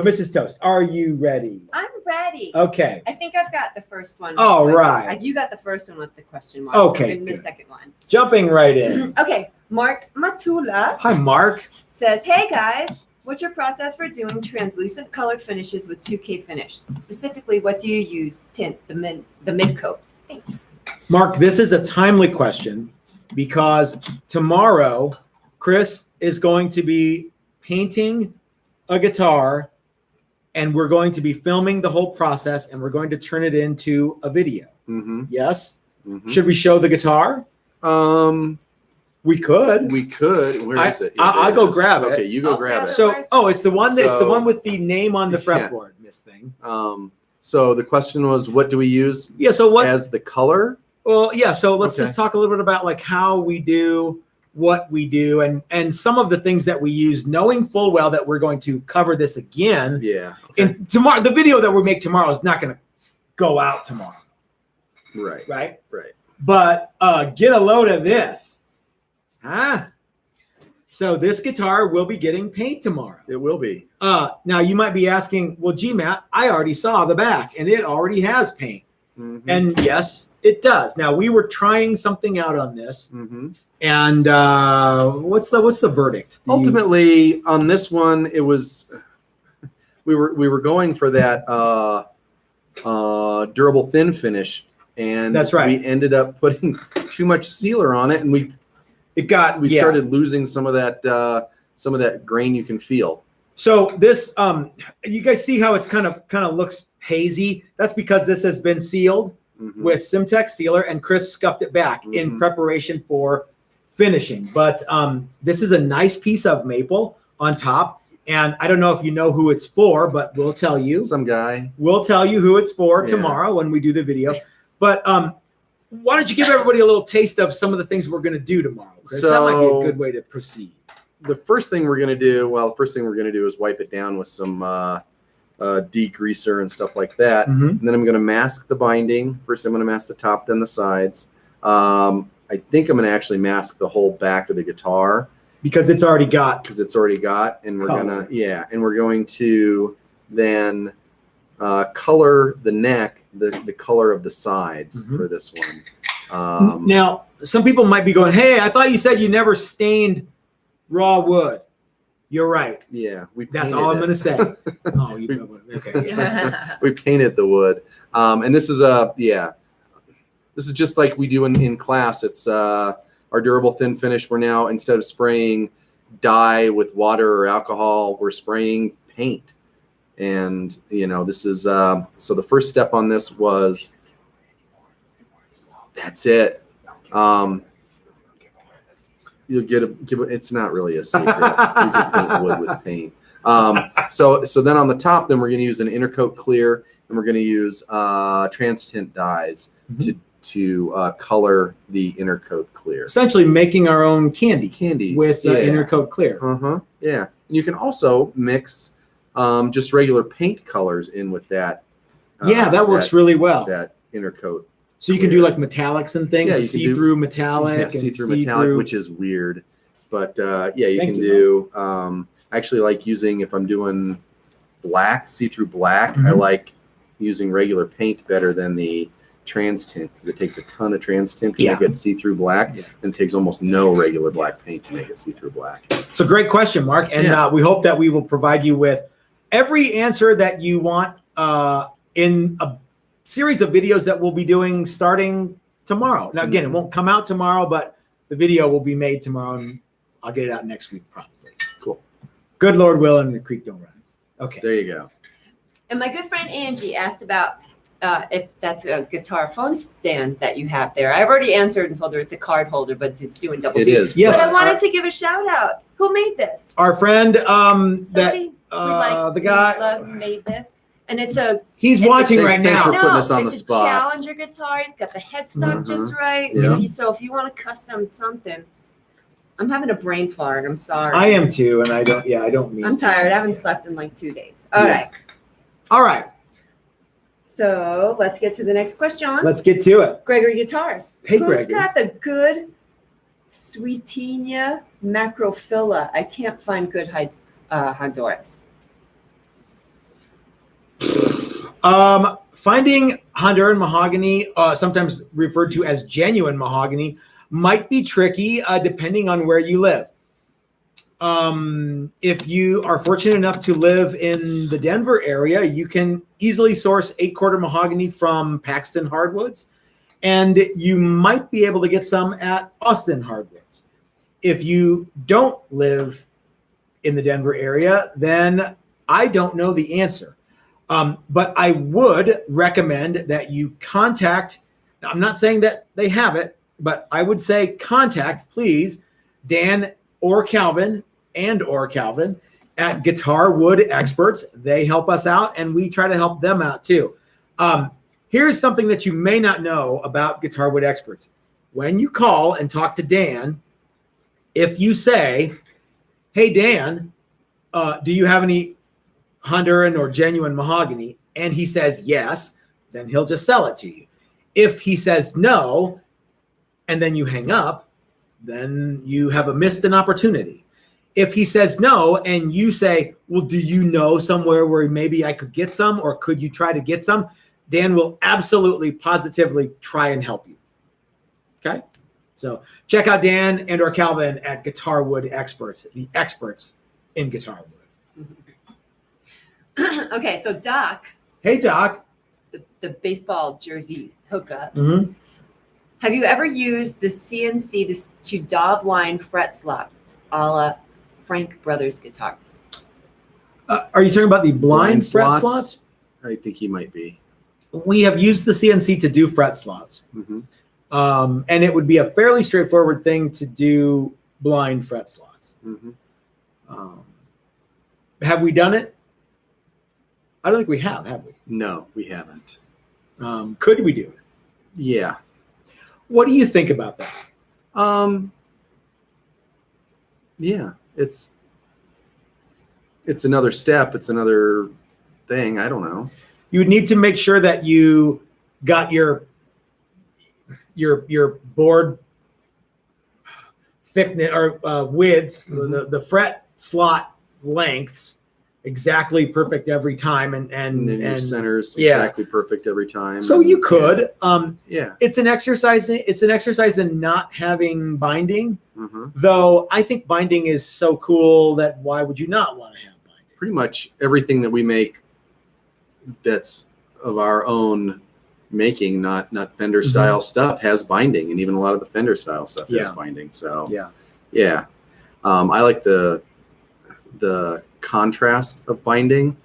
Speaker 3: Mrs. Toast, are you ready?
Speaker 2: I'm ready.
Speaker 3: Okay.
Speaker 2: I think I've got the first one.
Speaker 3: All right.
Speaker 2: You got the first one with the question mark.
Speaker 3: Okay.
Speaker 2: So the second one.
Speaker 3: Jumping right in.
Speaker 2: Okay. Mark Matula.
Speaker 3: Hi, Mark.
Speaker 2: Says, hey guys, What's your process for doing translucent colored finishes with 2K finish? Specifically, what do you use tint the mid coat? Thanks.
Speaker 3: Mark, this is a timely question because tomorrow Chris is going to be painting a guitar and we're going to be filming the whole process and we're going to turn it into a video.
Speaker 1: Mm-hmm.
Speaker 3: Yes?
Speaker 1: Mm-hmm.
Speaker 3: Should we show the guitar? We could.
Speaker 1: We could. Where is it? Yeah,
Speaker 3: I'll
Speaker 1: there
Speaker 3: go
Speaker 1: it is.
Speaker 3: grab it.
Speaker 1: Okay, you go
Speaker 2: I'll
Speaker 1: grab
Speaker 2: grab
Speaker 1: it.
Speaker 2: it.
Speaker 3: So, it's the one that's the one with the name on the
Speaker 1: Yeah.
Speaker 3: fretboard, Miss Thing.
Speaker 1: So the question was, what do we use
Speaker 3: Yeah, so what
Speaker 1: as the color?
Speaker 3: Well, yeah, so let's
Speaker 1: Okay.
Speaker 3: just talk a little bit about like how we do what we do and some of the things that we use, knowing full well that we're going to cover this again.
Speaker 1: Yeah. Okay.
Speaker 3: And tomorrow, the video that we make tomorrow is not going to go out tomorrow,
Speaker 1: Right.
Speaker 3: right?
Speaker 1: Right.
Speaker 3: But get a load of this. Huh? So this guitar will be getting paint tomorrow.
Speaker 1: It will be.
Speaker 3: Now you might be asking, well, gee, Matt, I already saw the back and it already has paint.
Speaker 1: Mm-hmm.
Speaker 3: And yes, it does. Now we were trying something out on this.
Speaker 1: Mm-hmm.
Speaker 3: And what's the verdict?
Speaker 1: Ultimately, on this one, it was we were going for that durable thin finish, and
Speaker 3: That's right.
Speaker 1: We ended up putting too much sealer on it, and we started losing some of that grain you can feel.
Speaker 3: So this, you guys see how it's kind of looks hazy? That's because this has been sealed
Speaker 1: Mm-hmm.
Speaker 3: with Simtex sealer, and Chris scuffed it back in
Speaker 1: Mhm.
Speaker 3: preparation for finishing. But this is a nice piece of maple on top, and I don't know if you know who it's for, but we'll tell you.
Speaker 1: Some guy.
Speaker 3: We'll tell you who it's for
Speaker 1: Yeah.
Speaker 3: tomorrow when we do the video. But why don't you give everybody a little taste of some of the things we're going to do tomorrow, Chris? That might be a good way to proceed.
Speaker 1: The first thing we're going to do is wipe it down with some degreaser and stuff like that.
Speaker 3: Mhm.
Speaker 1: And then I'm going to mask the binding. First, I'm going to mask the top, then the sides. I think I'm going to actually mask the whole back of the guitar
Speaker 3: Because it's already got.
Speaker 1: and we're
Speaker 3: Color.
Speaker 1: we're going to then color the neck, the color of the sides
Speaker 3: Mhm.
Speaker 1: for this one.
Speaker 3: Now, some people might be going, hey, I thought you said you never stained raw wood. You're right.
Speaker 1: Yeah,
Speaker 3: That's all I'm going to say. Oh, you know, okay.
Speaker 1: we painted the wood, and this is this is just like we do in class. It's our durable thin finish. We're now, instead of spraying dye with water or alcohol, we're spraying paint. And this is so the first step on this was that's it. You'll get it's not really a secret. You can paint wood with paint. So then on the top, then we're going to use an intercoat clear, and we're going to use trans-tint dyes to color the intercoat clear.
Speaker 3: Essentially making our own candies with
Speaker 1: yeah.
Speaker 3: intercoat clear.
Speaker 1: Yeah. And you can also mix just regular paint colors in with that.
Speaker 3: That works really well.
Speaker 1: That intercoat.
Speaker 3: So you can do like metallics and things,
Speaker 1: Yeah, you can do-
Speaker 3: see-through metallic.
Speaker 1: Yeah,
Speaker 3: and
Speaker 1: see-through metallic, which is weird, but you
Speaker 3: Thank
Speaker 1: can
Speaker 3: you,
Speaker 1: do. I actually like using, if I'm doing black, see-through black. I
Speaker 3: Mhm.
Speaker 1: like using regular paint better than the trans tint because it takes a ton of trans tint to
Speaker 3: Yeah.
Speaker 1: make it see-through black,
Speaker 3: Yeah.
Speaker 1: and it takes almost no regular black paint to make it see-through black.
Speaker 3: It's a great question, Mark. And
Speaker 1: Yeah.
Speaker 3: we hope that we will provide you with every answer that you want in a series of videos that we'll be doing starting tomorrow. Now, again, it won't come out tomorrow, but the video will be made tomorrow, and I'll get it out next week probably.
Speaker 1: Cool.
Speaker 3: Good Lord willing, the creek don't rise. Okay.
Speaker 1: There you go.
Speaker 2: And my good friend Angie asked about if that's a guitar phone stand that you have there. I've already answered and told her it's a card holder, but it's doing double
Speaker 1: It
Speaker 2: duty.
Speaker 1: is.
Speaker 3: Yes.
Speaker 2: But I wanted to give a shout out. Who made this?
Speaker 3: Our friend,
Speaker 2: Somebody
Speaker 3: the guy-
Speaker 2: we love made this. And it's a
Speaker 3: he's
Speaker 2: It's a-
Speaker 3: watching
Speaker 1: Thanks-
Speaker 3: right
Speaker 1: thanks
Speaker 3: now.
Speaker 1: for putting us on the
Speaker 2: it's
Speaker 1: spot.
Speaker 2: a Challenger guitar. It's got the headstock just right.
Speaker 1: Yeah.
Speaker 2: So if you want to custom something, I'm having a brain fart. I'm sorry.
Speaker 3: I am too, and I don't mean
Speaker 2: I'm
Speaker 3: to.
Speaker 2: tired. I haven't slept in like 2 days. All
Speaker 3: Yeah.
Speaker 2: right.
Speaker 3: All right,
Speaker 2: So let's get to the next question.
Speaker 3: let's get to it.
Speaker 2: Gregory Guitars.
Speaker 3: Hey,
Speaker 2: Who's
Speaker 3: Gregory.
Speaker 2: got the good Sweetinia macrophylla? I can't find good Honduras.
Speaker 3: Finding Honduran mahogany, sometimes referred to as genuine mahogany, might be tricky depending on where you live. If you are fortunate enough to live in the Denver area, you can easily source 8-quarter mahogany from Paxton Hardwoods, and you might be able to get some at Austin Hardwoods. If you don't live in the Denver area, then I don't know the answer. But I would recommend that you contact, I'm not saying that they have it, but I would say contact, please, Dan or Calvin at Guitar Wood Experts. They help us out, and we try to help them out too. Here's something that you may not know about Guitar Wood Experts. When you call and talk to Dan, if you say, hey, Dan, do you have any Honduran or genuine mahogany? And he says yes, then he'll just sell it to you. If he says no, and then you hang up, then you have missed an opportunity. If he says no, and you say, well, do you know somewhere where maybe I could get some, or could you try to get some? Dan will absolutely, positively try and help you. Okay? So check out Dan and or Calvin at Guitar Wood Experts, the experts in guitar wood.
Speaker 2: Okay, so Doc.
Speaker 3: Hey, Doc.
Speaker 2: The baseball jersey hookup.
Speaker 3: Mm-hmm.
Speaker 2: Have you ever used the CNC to daub line fret slots a la Frank Brothers guitars?
Speaker 3: Are you talking about the blind fret slots?
Speaker 1: I think he might be.
Speaker 3: We have used the CNC to do fret slots.
Speaker 1: Mm-hmm.
Speaker 3: And it would be a fairly straightforward thing to do blind fret slots.
Speaker 1: Mm-hmm.
Speaker 3: Have we done it? I don't think we have we?
Speaker 1: No, we haven't.
Speaker 3: Could we do it?
Speaker 1: Yeah.
Speaker 3: What do you think about that?
Speaker 1: Yeah, it's another step. It's another thing. I don't know.
Speaker 3: You would need to make sure that you got your board thickness or widths,
Speaker 1: Mm-hmm.
Speaker 3: the fret slot lengths exactly perfect every time, and
Speaker 1: your center's
Speaker 3: yeah.
Speaker 1: exactly perfect every time.
Speaker 3: So you could.
Speaker 1: Yeah.
Speaker 3: It's an exercise. It's an exercise in not having binding.
Speaker 1: Mm-hmm.
Speaker 3: Though I think binding is so cool that why would you not want to have binding?
Speaker 1: Pretty much everything that we make that's of our own making, not Fender style stuff, has binding, and even a lot of the Fender style stuff has binding. So yeah. I like the contrast of binding,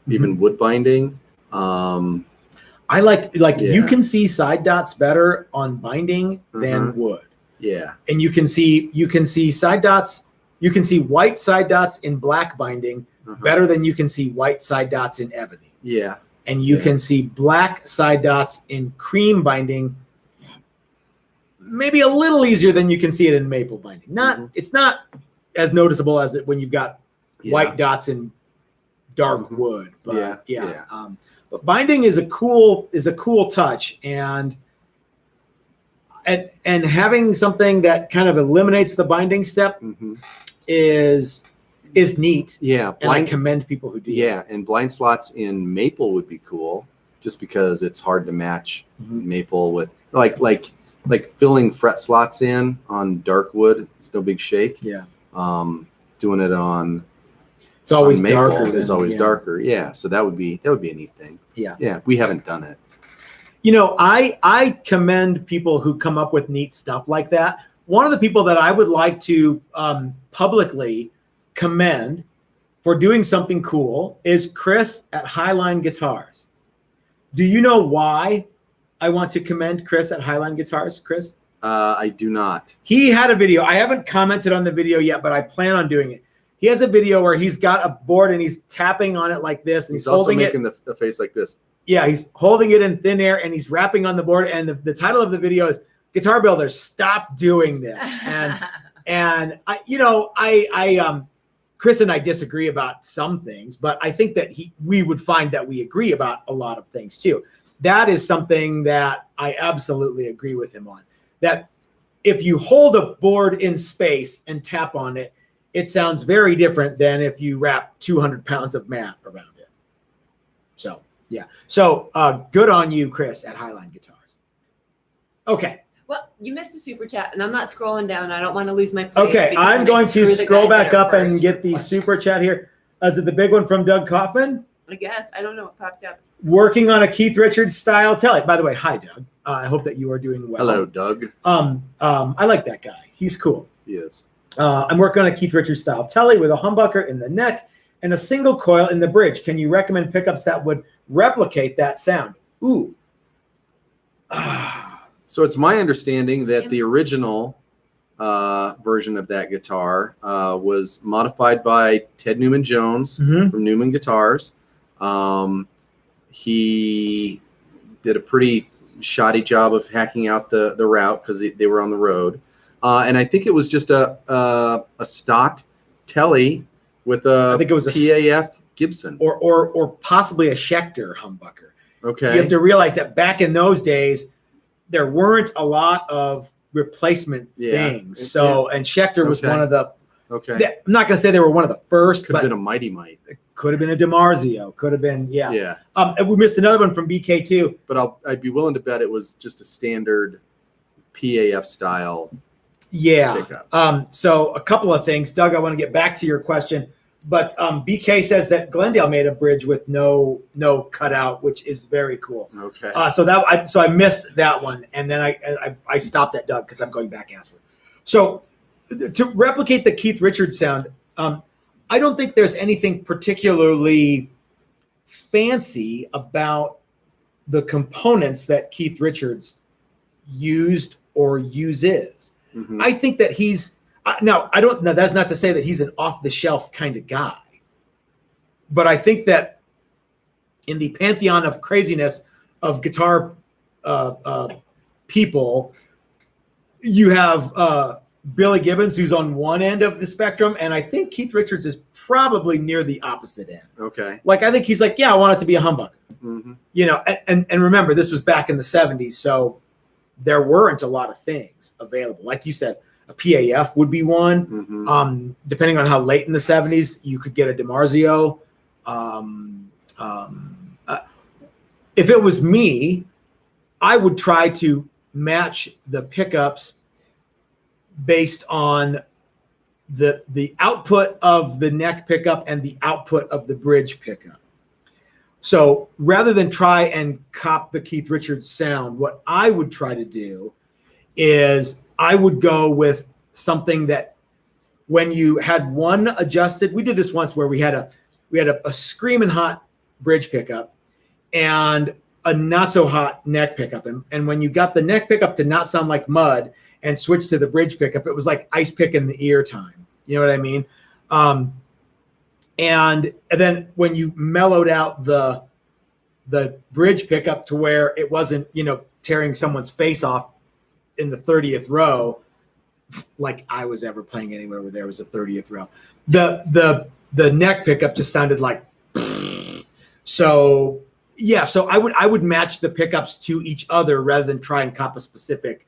Speaker 1: even wood binding.
Speaker 3: I like you can see side dots better on binding than wood.
Speaker 1: Yeah.
Speaker 3: And you can see side dots, you can see white side dots in black binding better than you can see white side dots in ebony.
Speaker 1: Yeah.
Speaker 3: And you can see black side dots in cream binding maybe a little easier than you can see it in maple binding. It's not as noticeable as it when you've got white dots in dark wood. But but binding is a cool touch, and having something that kind of eliminates the binding step is neat.
Speaker 1: Yeah.
Speaker 3: And I commend people who do.
Speaker 1: Yeah. And blind slots in maple would be cool, just because it's hard to match maple with like filling fret slots in on dark wood. It's no big shake.
Speaker 3: Yeah.
Speaker 1: Doing it on
Speaker 3: it's always
Speaker 1: maple
Speaker 3: darker.
Speaker 1: Is always darker. Yeah. So that would be a neat thing.
Speaker 3: Yeah.
Speaker 1: Yeah. We haven't done it.
Speaker 3: You know, I commend people who come up with neat stuff like that. One of the people that I would like to publicly commend for doing something cool is Chris at Highline Guitars. Do you know why I want to commend Chris at Highline Guitars, Chris?
Speaker 1: I do not.
Speaker 3: He had a video. I haven't commented on the video yet, but I plan on doing it. He has a video where he's got a board and he's tapping on it like this, and he's
Speaker 1: also
Speaker 3: holding
Speaker 1: making the face like this.
Speaker 3: Yeah, he's holding it in thin air and he's rapping on the board. And the title of the video is "Guitar Builders, Stop Doing This." And I Chris and I disagree about some things, but I think that we would find that we agree about a lot of things too. That is something that I absolutely agree with him on. That if you hold a board in space and tap on it, it sounds very different than if you wrap 200 pounds of mat around it. So, yeah. So good on you, Chris, at Highline Guitars. Okay.
Speaker 2: Well, You missed a super chat, and I'm not scrolling down. I don't want to lose my place.
Speaker 3: Okay,
Speaker 2: because
Speaker 3: I'm
Speaker 2: then I
Speaker 3: going
Speaker 2: screw
Speaker 3: to
Speaker 2: the
Speaker 3: scroll
Speaker 2: guys that
Speaker 3: back
Speaker 2: are
Speaker 3: up and
Speaker 2: first.
Speaker 3: get the super chat here. Is it the big one from Doug Kaufman?
Speaker 2: I guess. I don't know what popped up.
Speaker 3: Working on a Keith Richards style telly. By the way, hi Doug. I hope that you are doing well.
Speaker 1: Hello, Doug.
Speaker 3: I like that guy. He's cool.
Speaker 1: Yes.
Speaker 3: I'm working on a Keith Richards style telly with a humbucker in the neck and a single coil in the bridge. Can you recommend pickups that would replicate that sound? Ooh.
Speaker 1: So it's my understanding that the original version of that guitar was modified by Ted Newman Jones from Newman Guitars. He did a pretty shoddy job of hacking out the route because they were on the road. And I think it was just a stock telly with
Speaker 3: I think it was a
Speaker 1: PAF Gibson.
Speaker 3: Or possibly a Schecter humbucker.
Speaker 1: Okay.
Speaker 3: You have to realize that back in those days, there weren't a lot of replacement things. So, and Schecter was one of the.
Speaker 1: Okay.
Speaker 3: I'm not going to say they were one of the first.
Speaker 1: Could have been a Mighty Mite.
Speaker 3: It could have been a DiMarzio. Could have been,
Speaker 1: Yeah.
Speaker 3: And we missed another one from BK too.
Speaker 1: But I'd be willing to bet it was just a standard PAF style.
Speaker 3: Yeah.
Speaker 1: Pickup.
Speaker 3: So a couple of things, Doug. I want to get back to your question, but BK says that Glendale made a bridge with no cutout, which is very cool.
Speaker 1: Okay.
Speaker 3: So I missed that one, and then I stopped at Doug because I'm going back after. So to replicate the Keith Richards sound, I don't think there's anything particularly fancy about the components that Keith Richards used or uses.
Speaker 1: Mm-hmm.
Speaker 3: I think that he's now. That's not to say that he's an off-the-shelf kind of guy, but I think that in the pantheon of craziness of guitar people, you have Billy Gibbons, who's on one end of the spectrum, and I think Keith Richards is probably near the opposite end.
Speaker 1: Okay.
Speaker 3: Like I think he's like, yeah, I want it to be a humbucker.
Speaker 1: Mm-hmm.
Speaker 3: You know, and remember, this was back in the 70s, so there weren't a lot of things available. Like you said, a PAF would be one.
Speaker 1: Mm-hmm.
Speaker 3: Depending on how late in the 70s, you could get a DiMarzio. If it was me, I would try to match the pickups based on the output of the neck pickup and the output of the bridge pickup. So rather than try and cop the Keith Richards sound, what I would try to do is I would go with something that when you had one adjusted, we did this once where we had a screaming hot bridge pickup and a not so hot neck pickup. And when you got the neck pickup to not sound like mud and switch to the bridge pickup, it was like ice pick in the ear time. You know what I mean? And then when you mellowed out the bridge pickup to where it wasn't, tearing someone's face off in the 30th row, like I was ever playing anywhere where there was a 30th row, the neck pickup just sounded like. So yeah, so I would match the pickups to each other rather than try and cop a specific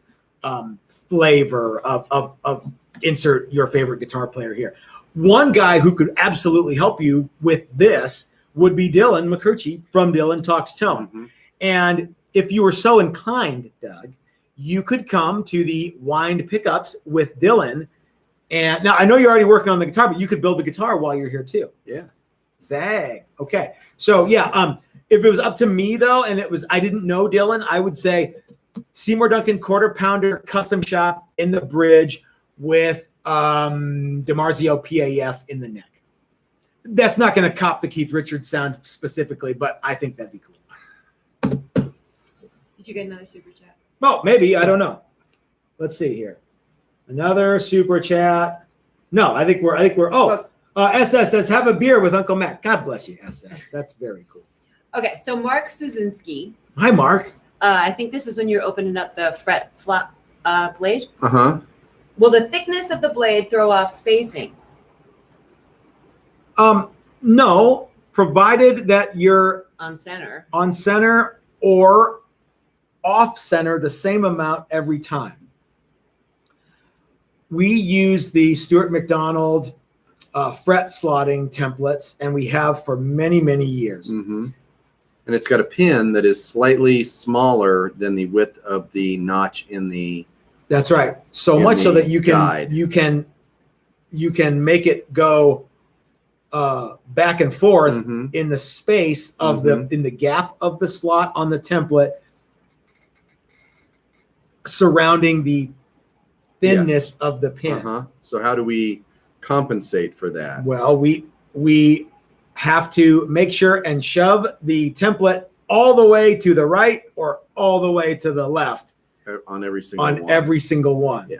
Speaker 3: flavor of insert your favorite guitar player here. One guy who could absolutely help you with this would be Dylan McCurchie from Dylan Talks Tone.
Speaker 1: Mm-hmm.
Speaker 3: And if you were so inclined, Doug, you could come to the wind pickups with Dylan. And now I know you're already working on the guitar, but you could build the guitar while you're here too.
Speaker 1: Yeah.
Speaker 3: Zang. Okay. So yeah, if it was up to me though, and I didn't know Dylan, I would say Seymour Duncan quarter pounder custom shop in the bridge with DiMarzio PAF in the neck. That's not going to cop the Keith Richards sound specifically, but I think that'd be cool.
Speaker 2: Did you get another super chat?
Speaker 3: Well, maybe. I don't know. Let's see here. Another super chat. No, I think we're. SS says, have a beer with Uncle Matt. God bless you, SS. That's very cool.
Speaker 2: Okay, so Mark Suzinski.
Speaker 3: Hi, Mark.
Speaker 2: I think this is when you're opening up the fret slot blade.
Speaker 1: Uh-huh.
Speaker 2: Will the thickness of the blade throw off spacing?
Speaker 3: No, provided that you're
Speaker 2: On center
Speaker 3: or off center the same amount every time. We use the Stuart McDonald fret slotting templates, and we have for many, many years.
Speaker 1: Mm-hmm. And it's got a pin that is slightly smaller than the width of the notch in the
Speaker 3: That's right. So
Speaker 1: in
Speaker 3: much so
Speaker 1: the
Speaker 3: that
Speaker 1: guide.
Speaker 3: you can make it go back and forth
Speaker 1: Mhm.
Speaker 3: in the space of in the gap of the slot on the template surrounding the thinness of the pin.
Speaker 1: So how do we compensate for that?
Speaker 3: Well, we have to make sure and shove the template all the way to the right or all the way to the left
Speaker 1: On every single
Speaker 3: on
Speaker 1: one.
Speaker 3: every single one.
Speaker 1: Yeah.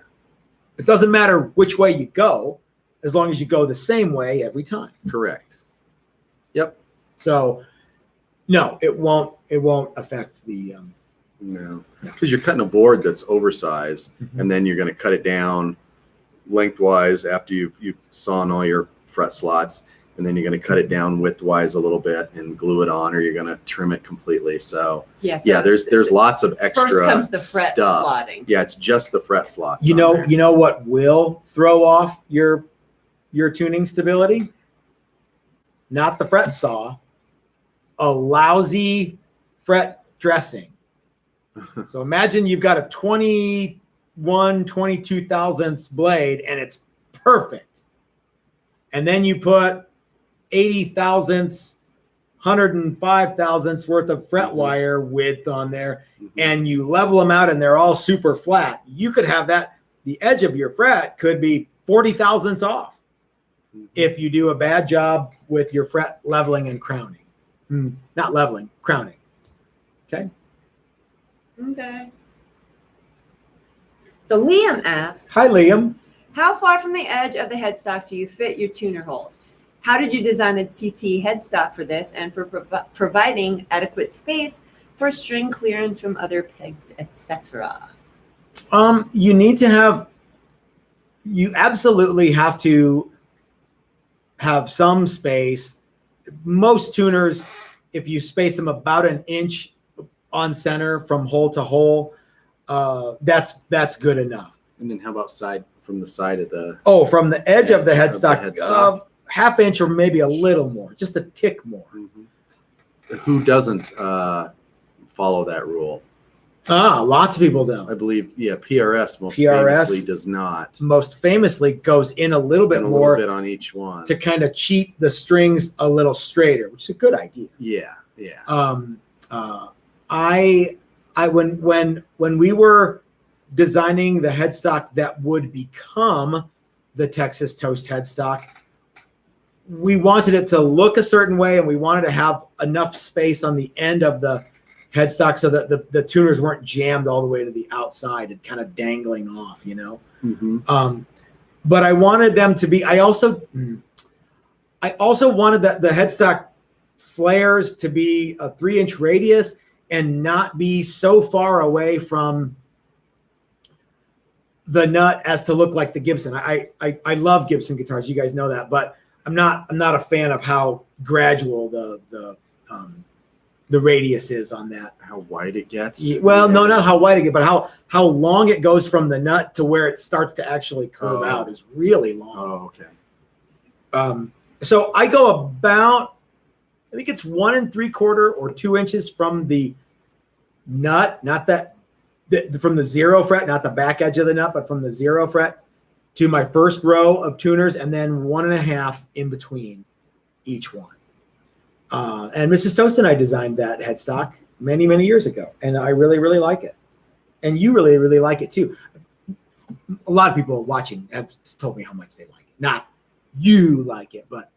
Speaker 3: It doesn't matter which way you go, as long as you go the same way every time.
Speaker 1: Correct. Yep.
Speaker 3: So, no, it won't affect the.
Speaker 1: No, because you're cutting a board that's oversized, and then you're going to cut it down lengthwise after you've sawn all your fret slots, and then you're going to cut it down widthwise a little bit and glue it on, or you're going to trim it completely. So there's lots of extra
Speaker 2: first comes the fret
Speaker 1: stuff.
Speaker 2: slotting.
Speaker 1: Yeah, it's just the fret slots.
Speaker 3: You know what will throw off your tuning stability? Not the fret saw, a lousy fret dressing. So imagine you've got a 22 thousandths blade and it's perfect. And then you put 80 thousandths, 105 thousandths worth of fret wire width on there, and you level them out and they're all super flat. You could have that, the edge of your fret could be 40 thousandths off if you do a bad job with your fret leveling and crowning. Not leveling, crowning. Okay.
Speaker 2: Okay. So Liam asks,
Speaker 3: Hi, Liam.
Speaker 2: how far from the edge of the headstock do you fit your tuner holes? How did you design the TT headstock for this and for providing adequate space for string clearance from other pegs, etc.?
Speaker 3: You absolutely have to have some space. Most tuners, if you space them about an inch on center from hole to hole, that's good enough.
Speaker 1: And then how about from the side of the?
Speaker 3: Oh, from the edge of the headstock,
Speaker 1: headstock.
Speaker 3: 1/2 inch or maybe a little more, just a tick more.
Speaker 1: Who doesn't follow that rule?
Speaker 3: Lots of people don't.
Speaker 1: I believe, PRS famously does not.
Speaker 3: Most famously goes in a little bit more,
Speaker 1: a little bit on each one
Speaker 3: to kind of cheat the strings a little straighter, which is a good idea.
Speaker 1: Yeah.
Speaker 3: When we were designing the headstock that would become the Texas Toast headstock, we wanted it to look a certain way, and we wanted to have enough space on the end of the headstock so that the tuners weren't jammed all the way to the outside and kind of dangling off, But I wanted them to be. I also wanted the headstock flares to be a 3-inch radius and not be so far away from the nut as to look like the Gibson. I love Gibson guitars, you guys know that, but I'm not a fan of how gradual the radius is on that.
Speaker 1: How wide it gets?
Speaker 3: Well, no, not how wide it gets, but how long it goes from the nut to where it starts to actually curve out is really long.
Speaker 1: Oh, okay.
Speaker 3: So I go about, I think it's 1 3/4 or 2 inches from the nut, not from the 0 fret, not the back edge of the nut, but from the 0 fret to my first row of tuners, and then 1.5 in between each one. And Mrs. Toast and I designed that headstock many, many years ago, and I really, really like it. And you really, really like it too. A lot of people watching have told me how much they like it. Not you like it, but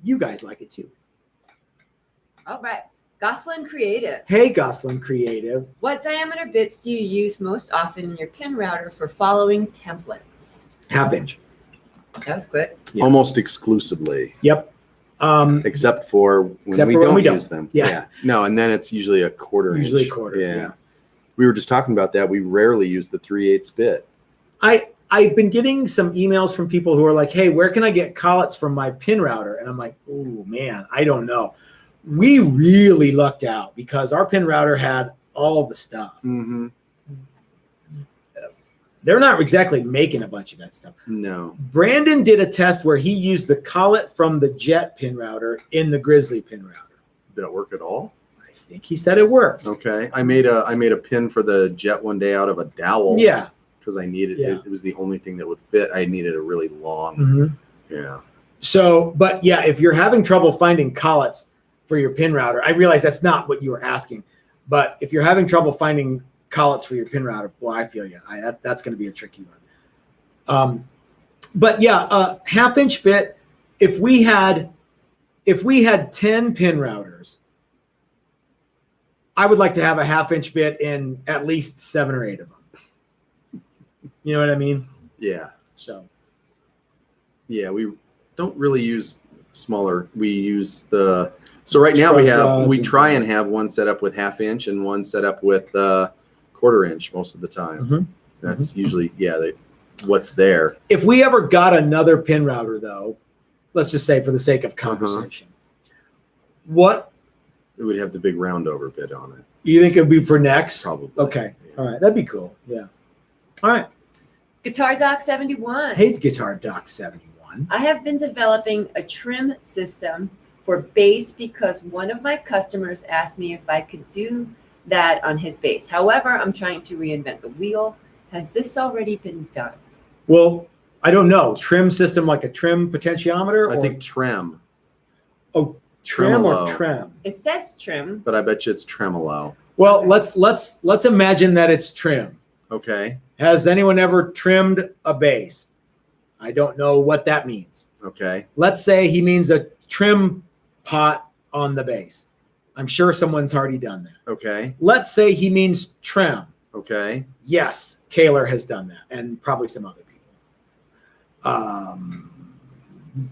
Speaker 3: you guys like it too.
Speaker 2: All right. Goslin Creative.
Speaker 3: Hey, Goslin Creative.
Speaker 2: What diameter bits do you use most often in your pin router for following templates?
Speaker 3: 1/2 inch.
Speaker 2: That was quick.
Speaker 3: Yeah.
Speaker 1: Almost exclusively.
Speaker 3: Yep.
Speaker 1: Except for when we don't use them.
Speaker 3: Yeah.
Speaker 1: No, and then it's usually a 1/4 inch.
Speaker 3: Usually a quarter. Yeah.
Speaker 1: We were just talking about that. We rarely use the 3/8 bit.
Speaker 3: I've been getting some emails from people who are like, hey, where can I get collets from my pin router? And I'm like, oh man, I don't know. We really lucked out because our pin router had all of the stuff.
Speaker 1: Mm-hmm.
Speaker 3: They're not exactly making a bunch of that stuff.
Speaker 1: No.
Speaker 3: Brandon did a test where he used the collet from the Jet pin router in the Grizzly pin router.
Speaker 1: Did it work at all?
Speaker 3: I think he said it worked.
Speaker 1: Okay. I made a pin for the Jet one day out of a dowel.
Speaker 3: Yeah.
Speaker 1: because I needed
Speaker 3: Yeah.
Speaker 1: it was the only thing that would fit. I needed a really long.
Speaker 3: Mhm.
Speaker 1: Yeah.
Speaker 3: So, but yeah, if you're having trouble finding collets for your pin router, I realize that's not what you were asking, but if you're having trouble finding collets for your pin router, boy, I feel you. That's going to be a tricky one. But yeah, half-inch bit. If we had 10 pin routers, I would like to have a half-inch bit in at least 7 or 8 of them. You know what I mean?
Speaker 1: Yeah.
Speaker 3: So.
Speaker 1: Yeah, we don't really use smaller. We use so right now
Speaker 3: Truss
Speaker 1: we
Speaker 3: rods
Speaker 1: try
Speaker 3: and
Speaker 1: and have one set up with half-inch and one set up with 1/4 inch most of the time.
Speaker 3: Mhm.
Speaker 1: That's usually what's there.
Speaker 3: If we ever got another pin router, though, let's just say for the sake of conversation, what
Speaker 1: It would have the big round over bit on it.
Speaker 3: you think it would be for next?
Speaker 1: Probably.
Speaker 3: Okay.
Speaker 1: Yeah.
Speaker 3: All right. That'd be cool. Yeah. All right.
Speaker 2: Guitar Doc 71.
Speaker 3: Hey, Guitar Doc 71.
Speaker 2: I have been developing a trim system for bass because one of my customers asked me if I could do that on his bass. However, I'm trying to reinvent the wheel. Has this already been done?
Speaker 3: Well, I don't know. Trim system like a trim potentiometer?
Speaker 1: I
Speaker 3: or,
Speaker 1: think trem.
Speaker 3: Oh, trim
Speaker 1: Tremolo.
Speaker 3: or trem?
Speaker 2: It says trim.
Speaker 1: But I bet you it's tremolo.
Speaker 3: Well, let's imagine that it's trim.
Speaker 1: Okay.
Speaker 3: Has anyone ever trimmed a bass? I don't know what that means.
Speaker 1: Okay.
Speaker 3: Let's say he means a trim pot on the bass. I'm sure someone's already done that.
Speaker 1: Okay.
Speaker 3: Let's say he means trim.
Speaker 1: Okay.
Speaker 3: Yes, Kaler has done that, and probably some other people.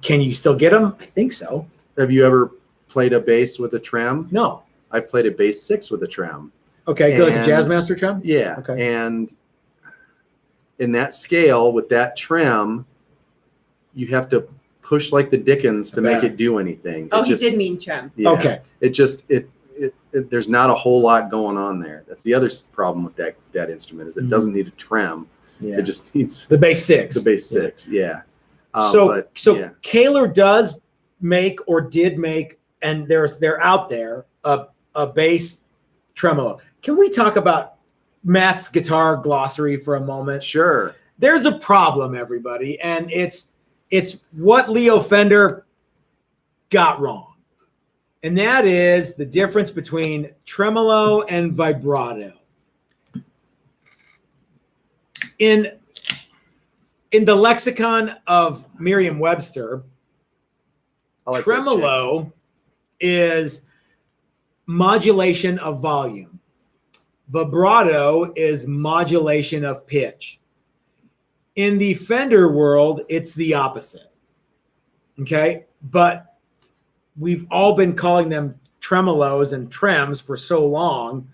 Speaker 3: Can you still get them? I think so.
Speaker 1: Have you ever played a bass with a trem?
Speaker 3: No.
Speaker 1: I've played a bass 6 with a trem.
Speaker 3: Okay, good, like a
Speaker 1: And-
Speaker 3: Jazzmaster trim?
Speaker 1: Yeah.
Speaker 3: Okay.
Speaker 1: And in that scale with that trem, you have to push like the Dickens to make
Speaker 3: Yeah.
Speaker 1: it do anything.
Speaker 2: Oh,
Speaker 1: it just,
Speaker 2: he did mean trim.
Speaker 1: yeah,
Speaker 3: Okay.
Speaker 1: It just there's not a whole lot going on there. That's the other problem with that instrument is it
Speaker 3: Mhm.
Speaker 1: doesn't need a trem.
Speaker 3: Yeah.
Speaker 1: It just needs
Speaker 3: The bass 6.
Speaker 1: the bass 6. Yeah.
Speaker 3: So
Speaker 1: yeah.
Speaker 3: Kaler does make or did make, and they're out there a bass tremolo. Can we talk about Matt's Guitar Glossary for a moment?
Speaker 1: Sure.
Speaker 3: There's a problem, everybody, and it's what Leo Fender got wrong. And that is the difference between tremolo and vibrato. In the lexicon of Merriam-Webster,
Speaker 1: I like that
Speaker 3: tremolo is modulation of volume. Vibrato is modulation of pitch. In the Fender world, it's the opposite. Okay? But we've all been calling them tremolos and trems for so long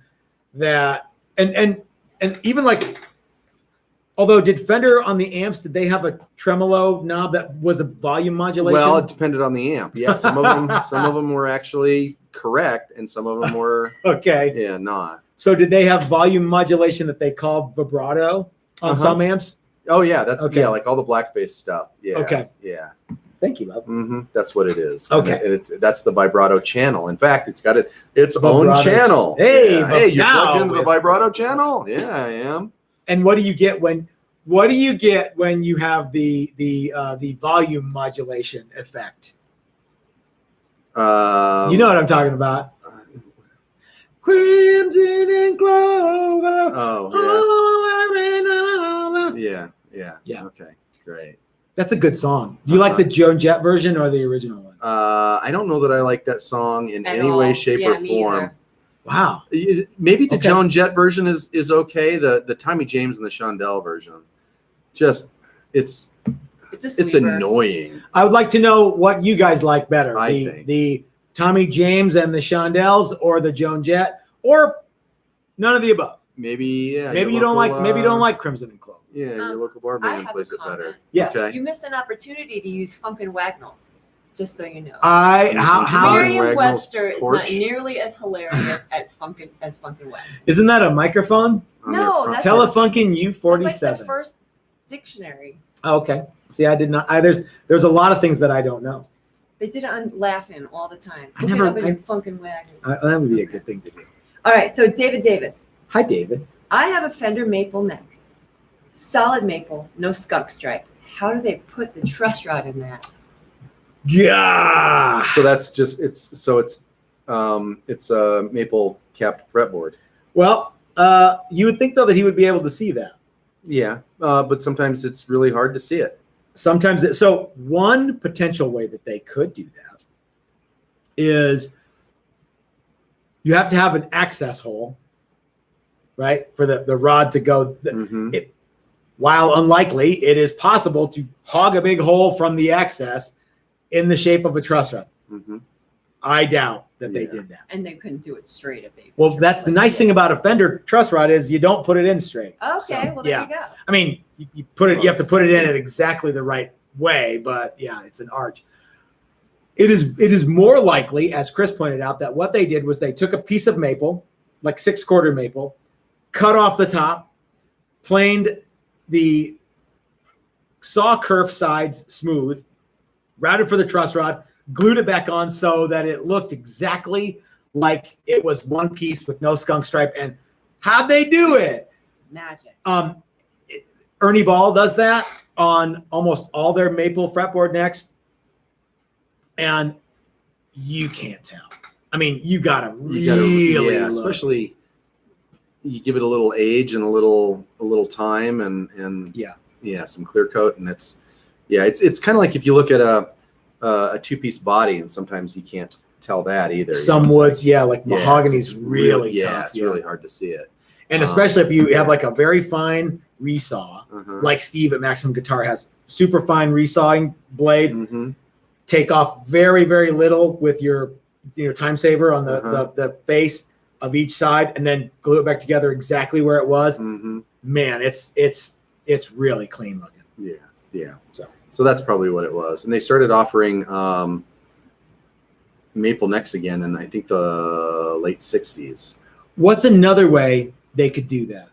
Speaker 3: that and even like, although did Fender on the amps, did they have a tremolo knob that was a volume modulation?
Speaker 1: Well, it depended on the amp. Yeah, some of them were actually correct, and some of them were
Speaker 3: okay.
Speaker 1: not.
Speaker 3: So did they have volume modulation that they called vibrato on some amps?
Speaker 1: Oh yeah, that's
Speaker 3: Okay.
Speaker 1: like all the blackface stuff. Yeah.
Speaker 3: Okay.
Speaker 1: Yeah.
Speaker 3: Thank you, love.
Speaker 1: That's what it is.
Speaker 3: Okay.
Speaker 1: And that's the vibrato channel. In fact, it's got its own
Speaker 3: Vibrato.
Speaker 1: channel.
Speaker 3: Hey,
Speaker 1: yeah. Hey, you
Speaker 3: now
Speaker 1: plugged into the
Speaker 3: with-
Speaker 1: vibrato channel? Yeah, I am.
Speaker 3: And what do you get when you have the volume modulation effect? You know what I'm talking about. Crimson and clover.
Speaker 1: Oh yeah. Yeah. Okay. Great.
Speaker 3: That's a good song. Do you like the Joan Jett version or the original one?
Speaker 1: I don't know that I like that song in
Speaker 2: At
Speaker 1: any
Speaker 2: all.
Speaker 1: way, shape,
Speaker 2: Yeah,
Speaker 1: or
Speaker 2: me
Speaker 1: form.
Speaker 2: either.
Speaker 3: Wow.
Speaker 1: Maybe the
Speaker 3: Okay.
Speaker 1: Joan Jett version is okay. The Tommy James and the Shondell version, it's
Speaker 2: It's a
Speaker 1: it's
Speaker 2: sleeper.
Speaker 1: annoying.
Speaker 3: I would like to know what you guys like better.
Speaker 1: I think.
Speaker 3: The Tommy James and the Shondells or the Joan Jett or none of the above.
Speaker 1: Maybe
Speaker 3: Maybe you don't like Crimson and Clover.
Speaker 1: Yeah, your local bar
Speaker 2: I
Speaker 1: band
Speaker 2: have
Speaker 1: plays
Speaker 2: a
Speaker 1: it better.
Speaker 2: comment.
Speaker 3: Yes.
Speaker 1: Okay.
Speaker 2: You missed an opportunity to use Funk and Wagnall, just so you know.
Speaker 3: How
Speaker 2: Merriam-Webster is not
Speaker 1: porch?
Speaker 2: nearly as hilarious as Funk and Wagnall.
Speaker 3: isn't that a microphone?
Speaker 1: On
Speaker 2: No,
Speaker 1: their front
Speaker 2: that's
Speaker 1: porch.
Speaker 3: Telefunken
Speaker 2: That's like the
Speaker 3: U47.
Speaker 2: first dictionary.
Speaker 3: Oh, okay. See, I did not. There's a lot of things that I don't know.
Speaker 2: They did it on Laughing all the time.
Speaker 3: I
Speaker 2: Look
Speaker 3: never-
Speaker 2: it up in your Funk and Wagnall.
Speaker 3: That would be a good thing to do.
Speaker 2: All right, so David Davis.
Speaker 3: Hi, David.
Speaker 2: I have a Fender maple neck. Solid maple, no skunk stripe. How do they put the truss rod in that?
Speaker 3: Yeah.
Speaker 1: So that's just it's a maple capped fretboard.
Speaker 3: Well, you would think though that he would be able to see that.
Speaker 1: Yeah, but sometimes it's really hard to see it.
Speaker 3: Sometimes so one potential way that they could do that is you have to have an access hole, right, for the rod to go. While unlikely, it is possible to hog a big hole from the access in the shape of a truss rod. I doubt that they did that.
Speaker 2: And they couldn't do it straight if they.
Speaker 3: Well, that's the nice thing about a Fender truss rod is you don't put it in straight.
Speaker 2: Okay,
Speaker 3: So,
Speaker 2: well there you go.
Speaker 3: I mean, you put it. You have to put it in it exactly the right way, but yeah, it's an arch. It is more likely, as Chris pointed out, that what they did was they took a piece of maple, like 6/4 maple, cut off the top, planed the saw kerf sides smooth, routed for the truss rod, glued it back on so that it looked exactly like it was one piece with no skunk stripe. And how'd they do it?
Speaker 2: Magic.
Speaker 3: Ernie Ball does that on almost all their maple fretboard necks, and you can't tell. I mean, you gotta really look.
Speaker 1: Especially you give it a little age and a little time and some clear coat, and it's kind of like if you look at a two-piece body, and sometimes you can't tell that either.
Speaker 3: Some woods, like mahogany's really tough.
Speaker 1: It's really hard to see it.
Speaker 3: And especially if you have like a very fine resaw, like Steve at Maximum Guitar has super fine resawing blade. Take off very, very little with your time saver on the face of each side, and then glue it back together exactly where it was. Man, it's really clean looking.
Speaker 1: Yeah. So that's probably what it was. And they started offering maple necks again in I think the late 60s.
Speaker 3: What's another way they could do that?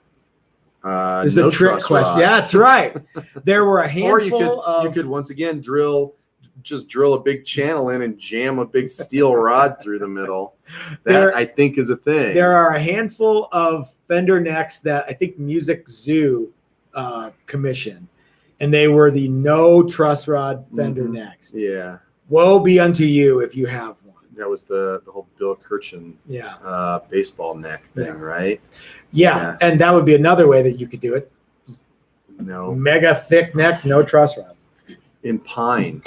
Speaker 3: Is
Speaker 1: no
Speaker 3: the trick question. Yeah, that's right. There were a handful
Speaker 1: or you could once again drill a big channel in and jam a big steel rod through the middle. That I think is a thing.
Speaker 3: There are a handful of Fender necks that I think Music Zoo commissioned, and they were the no truss rod Fender necks.
Speaker 1: Yeah.
Speaker 3: Woe be unto you if you have one.
Speaker 1: That was the whole Bill Kirchen baseball neck thing, right?
Speaker 3: Yeah, and that would be another way that you could do it.
Speaker 1: No.
Speaker 3: Mega thick neck, no truss rod.
Speaker 1: In pine.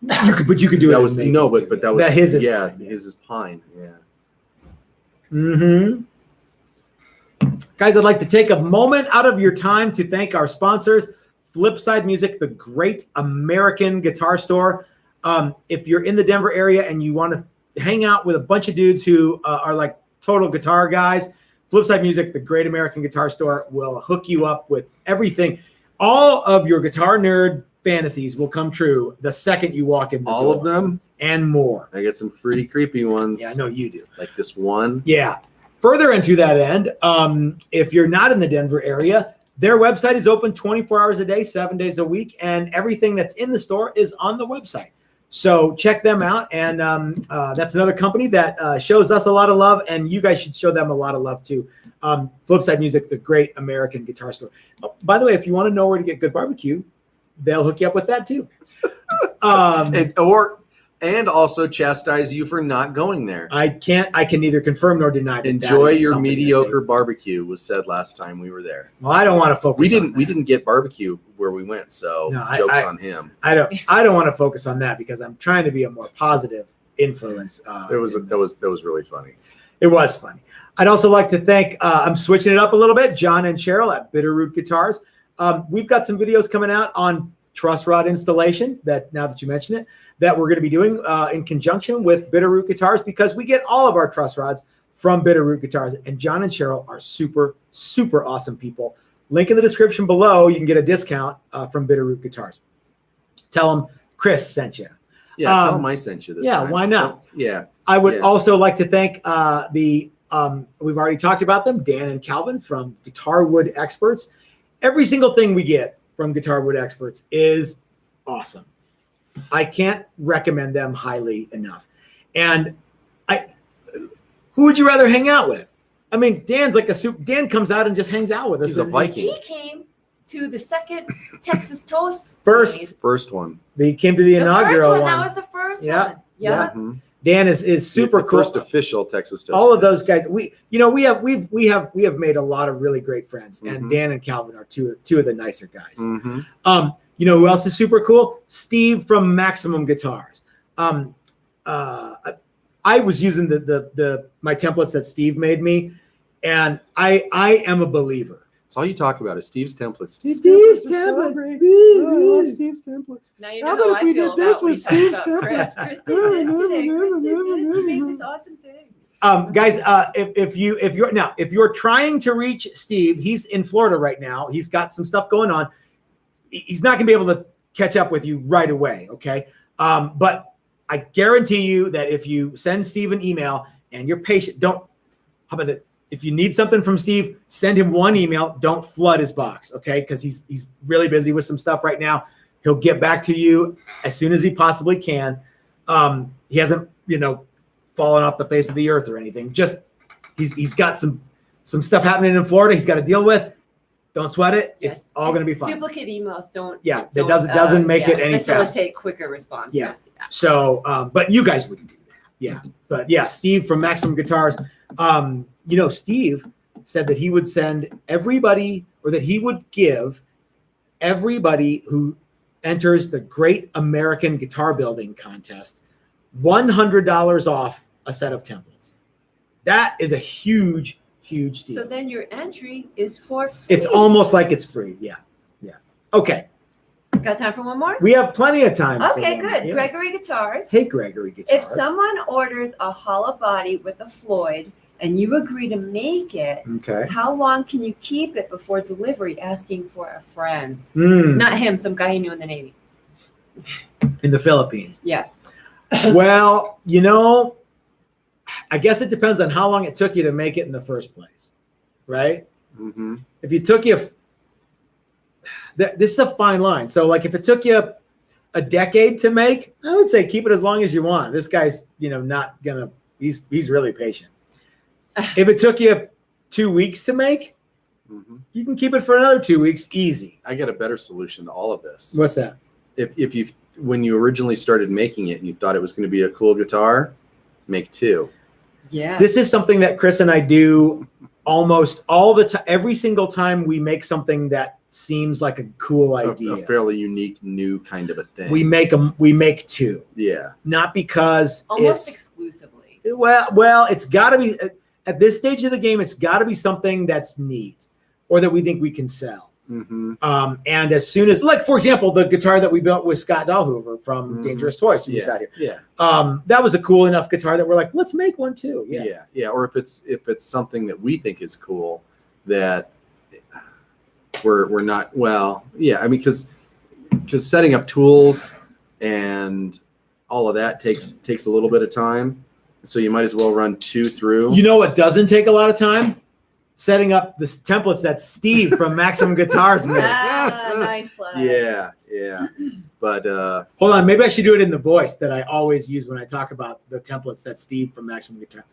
Speaker 3: You could do
Speaker 1: that
Speaker 3: it.
Speaker 1: Was no, but that was
Speaker 3: his is
Speaker 1: pine. His is pine.
Speaker 3: Guys, I'd like to take a moment out of your time to thank our sponsors, Flipside Music, the great American guitar store. If you're in the Denver area and you want to hang out with a bunch of dudes who are like total guitar guys, Flipside Music, the great American guitar store, will hook you up with everything. All of your guitar nerd fantasies will come true the second you walk in the door.
Speaker 1: All of them?
Speaker 3: And more.
Speaker 1: I get some pretty creepy ones.
Speaker 3: Yeah, I know you do.
Speaker 1: Like this one.
Speaker 3: Yeah. Further into that end, if you're not in the Denver area, their website is open 24 hours a day, 7 days a week, and everything that's in the store is on the website. So check them out. And that's another company that shows us a lot of love, and you guys should show them a lot of love too. Flipside Music, the great American guitar store. Oh, by the way, if you want to know where to get good barbecue, they'll hook you up with that too.
Speaker 1: And also chastise you for not going there.
Speaker 3: I can neither confirm nor deny that.
Speaker 1: Enjoy your mediocre barbecue was said last time we were there.
Speaker 3: Well, I don't want to focus.
Speaker 1: We didn't get barbecue where we went, so jokes on him.
Speaker 3: I don't want to focus on that because I'm trying to be a more positive influence.
Speaker 1: That was really funny.
Speaker 3: It was funny. I'd also like to thank. I'm switching it up a little bit. John and Cheryl at Bitterroot Guitars. We've got some videos coming out on truss rod installation that, now that you mention it, that we're going to be doing in conjunction with Bitterroot Guitars, because we get all of our truss rods from Bitterroot Guitars, and John and Cheryl are super, super awesome people. Link in the description below. You can get a discount from Bitterroot Guitars. Tell them Chris sent you.
Speaker 1: Yeah, tell them I sent you this time.
Speaker 3: Yeah, why not?
Speaker 1: Yeah.
Speaker 3: I would also like to thank we've already talked about them, Dan and Calvin from Guitar Wood Experts. Every single thing we get from Guitar Wood Experts is awesome. I can't recommend them highly enough. And who would you rather hang out with? I mean, Dan's like Dan comes out and just hangs out with us.
Speaker 1: He's a Viking.
Speaker 2: He came to the second Texas Toast.
Speaker 3: First.
Speaker 2: series.
Speaker 1: First one.
Speaker 3: They came to the inaugural
Speaker 2: first
Speaker 3: one.
Speaker 2: That was the first
Speaker 3: Yeah.
Speaker 2: one. Yeah.
Speaker 1: Mhm.
Speaker 3: Dan is super
Speaker 1: The
Speaker 3: cool.
Speaker 1: First official Texas Toast.
Speaker 3: All of those guys, we have made a lot of really great friends, and
Speaker 1: Mhm.
Speaker 3: Dan and Calvin are two of the nicer guys.
Speaker 1: Mhm.
Speaker 3: You know who else is super cool? Steve from Maximum Guitars. I was using my templates that Steve made me, and I am a believer.
Speaker 1: It's all you talk about is Steve's templates.
Speaker 3: Steve's
Speaker 1: templates are so
Speaker 3: templates.
Speaker 1: great. Oh, I love Steve's templates.
Speaker 2: Now you
Speaker 1: How
Speaker 2: know
Speaker 1: about
Speaker 2: how
Speaker 1: if we
Speaker 2: I feel
Speaker 1: did this
Speaker 2: about when
Speaker 1: with
Speaker 2: you talk
Speaker 1: Steve's
Speaker 2: about Chris.
Speaker 1: templates?
Speaker 2: Chris did this today. Chris did this. He made this awesome thing.
Speaker 3: Guys, if you're trying to reach Steve, he's in Florida right now. He's got some stuff going on. He's not gonna be able to catch up with you right away. Okay. But I guarantee you that if you send Steve an email and you're patient, how about that? If you need something from Steve, send him one email. Don't flood his box, okay? Because he's really busy with some stuff right now. He'll get back to you as soon as he possibly can. He hasn't, fallen off the face of the earth or anything. Just he's got some stuff happening in Florida he's got to deal with. Don't sweat it.
Speaker 2: Yeah.
Speaker 3: It's all going to be fine.
Speaker 2: Duplicate emails don't.
Speaker 3: Yeah, that doesn't make it any
Speaker 2: facilitate quicker responses.
Speaker 3: Yeah. So, but you guys wouldn't do that. Yeah. But yeah, Steve from Maximum Guitars. Steve said that he would send everybody, or that he would give everybody who enters the Great American Guitar Building Contest $100 off a set of templates. That is a huge, huge deal.
Speaker 2: So then your entry is for free.
Speaker 3: It's almost like it's free. Yeah. Yeah. Okay.
Speaker 2: Got time for one more?
Speaker 3: We have plenty of time.
Speaker 2: Okay,
Speaker 3: for
Speaker 2: good.
Speaker 3: Yeah.
Speaker 2: Gregory Guitars.
Speaker 3: Hey, Gregory Guitars.
Speaker 2: If someone orders a hollow body with a Floyd and you agree to make it,
Speaker 3: Okay.
Speaker 2: how long can you keep it before delivery? Asking for a friend.
Speaker 3: Hmm.
Speaker 2: Not him, some guy he knew in the Navy.
Speaker 3: In the Philippines.
Speaker 2: Yeah.
Speaker 3: Well, I guess it depends on how long it took you to make it in the first place, right?
Speaker 1: Mm-hmm.
Speaker 3: If you took you, this is a fine line. So, like, if it took you a decade to make, I would say keep it as long as you want. This guy's, not gonna. He's really patient. If it took you 2 weeks to make,
Speaker 1: Mm-hmm.
Speaker 3: you can keep it for another 2 weeks, easy.
Speaker 1: I got a better solution to all of this.
Speaker 3: What's that?
Speaker 1: If when you originally started making it and you thought it was going to be a cool guitar, make two.
Speaker 2: Yeah.
Speaker 3: This is something that Chris and I do almost all the time. Every single time we make something that seems like a cool idea,
Speaker 1: A fairly unique, new kind of a thing.
Speaker 3: we make two.
Speaker 1: Yeah.
Speaker 3: Not because
Speaker 2: Almost exclusively.
Speaker 3: it's got to be at this stage of the game. It's got to be something that's neat or that we think we can sell.
Speaker 1: Mm-hmm.
Speaker 3: And as soon as, like, for example, the guitar that we built with Scott Dahlhoover from
Speaker 1: Mhm.
Speaker 3: Dangerous Toys, who's
Speaker 1: Yeah.
Speaker 3: out here.
Speaker 1: Yeah.
Speaker 3: That was a cool enough guitar that we're like, let's make one too. Yeah.
Speaker 1: Yeah. Or if it's something that we think is cool that we're not, well, yeah. I mean, because setting up tools and all of that takes a little bit of time. So you might as well run two through.
Speaker 3: You know what doesn't take a lot of time? Setting up the templates that Steve from Maximum Guitars made.
Speaker 2: Nice play.
Speaker 1: Yeah. But
Speaker 3: Hold on, maybe I should do it in the voice that I always use when I talk about the templates that Steve from Maximum Guitar.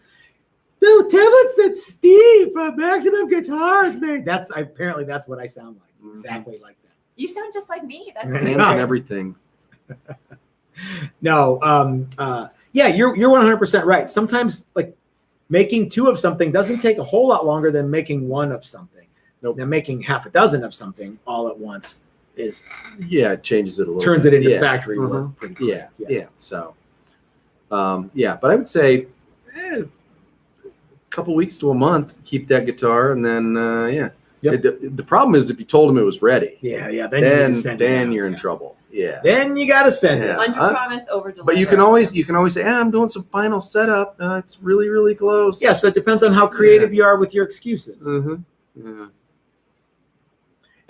Speaker 3: The templates that Steve from Maximum Guitars made. Apparently that's what I sound like. Exactly like that.
Speaker 2: You sound just like me. That's
Speaker 3: Yeah.
Speaker 1: hands and everything.
Speaker 3: No, yeah, you're 100% right. Sometimes, like, making two of something doesn't take a whole lot longer than making one of something.
Speaker 1: Nope.
Speaker 3: Now, making half a dozen of something all at once
Speaker 1: It changes it a little.
Speaker 3: turns
Speaker 1: bit.
Speaker 3: it into
Speaker 1: Yeah.
Speaker 3: factory work
Speaker 1: Mhm.
Speaker 3: pretty quick.
Speaker 1: Yeah. So, but I would say a couple weeks to a month, keep that guitar, and then
Speaker 3: Yep.
Speaker 1: The problem is if you told him it was ready,
Speaker 3: Yeah. Then
Speaker 1: then you're in trouble. Yeah.
Speaker 3: Then you got to send it.
Speaker 1: Yeah.
Speaker 2: Under promise, over deliver.
Speaker 1: But you can always say, I'm doing some final setup. It's really, really close.
Speaker 3: Yeah, so it depends on how creative you are with your excuses.
Speaker 1: Mm-hmm. Yeah.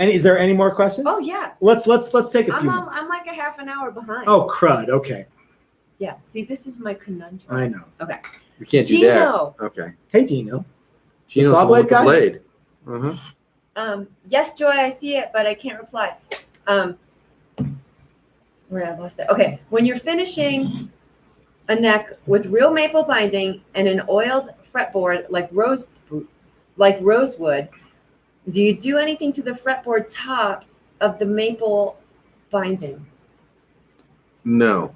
Speaker 3: And is there any more questions?
Speaker 2: Oh yeah.
Speaker 3: Let's take a few. more.
Speaker 2: I'm like a half an hour behind.
Speaker 3: Oh crud! Okay,
Speaker 2: Yeah. See, this is my conundrum.
Speaker 3: I know.
Speaker 2: Okay.
Speaker 1: We can't do
Speaker 2: Gino.
Speaker 1: that. Okay.
Speaker 3: Hey Gino.
Speaker 1: Gino's
Speaker 3: saw
Speaker 1: the one
Speaker 3: blade
Speaker 1: with the
Speaker 3: guy?
Speaker 1: blade. Uh-huh.
Speaker 2: Yes, Joy, I see it, but I can't reply. Where I lost it. Okay. When you're finishing a neck with real maple binding and an oiled fretboard like rosewood, Do you do anything to the fretboard top of the maple binding?
Speaker 1: No.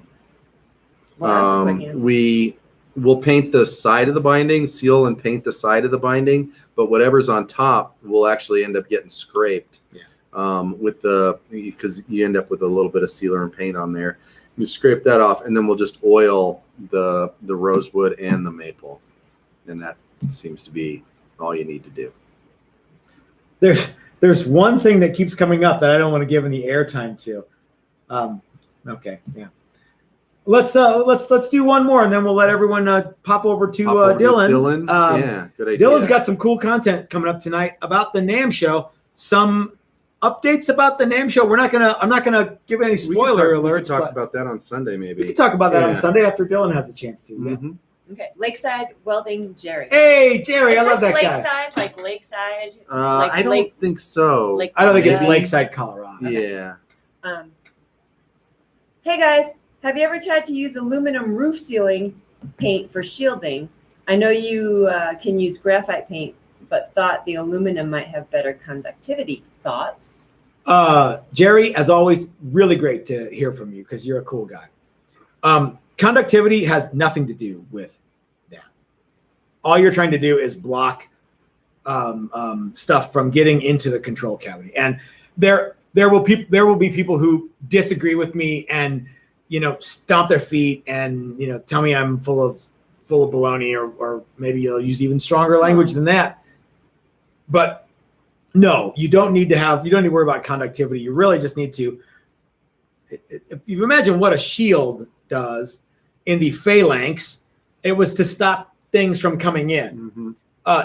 Speaker 2: Well, that's a quick answer.
Speaker 1: We'll paint the side of the binding, seal and paint the side of the binding, but whatever's on top will actually end up getting scraped.
Speaker 3: Yeah.
Speaker 1: Because you end up with a little bit of sealer and paint on there. You scrape that off, and then we'll just oil the rosewood and the maple, and that seems to be all you need to do.
Speaker 3: There's one thing that keeps coming up that I don't want to give any airtime to. Okay, yeah. Let's do one more, and then we'll let everyone pop over to Dylan.
Speaker 1: Dylan, yeah, good idea.
Speaker 3: Dylan's got some cool content coming up tonight about the NAMM show. Some updates about the NAMM show. I'm not gonna give any spoiler alerts.
Speaker 1: We can talk about that on Sunday, maybe.
Speaker 3: We can talk about that on Sunday after Dylan has a chance to. Yeah.
Speaker 1: Mm-hmm.
Speaker 2: Okay, Lakeside Welding Jerry.
Speaker 3: Hey, Jerry, I love that
Speaker 2: Lakeside,
Speaker 3: guy.
Speaker 2: like Lakeside?
Speaker 1: I don't think so.
Speaker 3: I don't think it's Lakeside, Colorado.
Speaker 1: Yeah.
Speaker 2: Hey guys, have you ever tried to use aluminum roof sealing paint for shielding? I know you can use graphite paint, but thought the aluminum might have better conductivity. Thoughts?
Speaker 3: Jerry, as always, really great to hear from you because you're a cool guy. Conductivity has nothing to do with that. All you're trying to do is block stuff from getting into the control cavity. And there will be people who disagree with me and stomp their feet and tell me I'm full of baloney, or maybe you'll use even stronger language than that. But no, you don't need to worry about conductivity. You really just need to, if you imagine what a shield does in the phalanx, it was to stop things from coming in.
Speaker 1: Mm-hmm.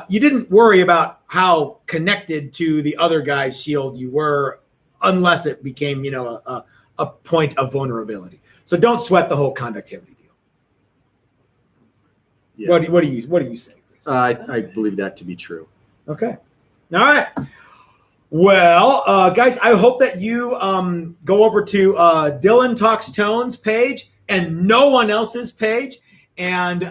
Speaker 3: You didn't worry about how connected to the other guy's shield you were, unless it became, a point of vulnerability. So don't sweat the whole conductivity deal.
Speaker 1: Yeah.
Speaker 3: What do you say, Chris?
Speaker 1: I believe that to be true.
Speaker 3: Okay. All right. Well, guys, I hope that you go over to Dylan Talks Tones page and no one else's page, and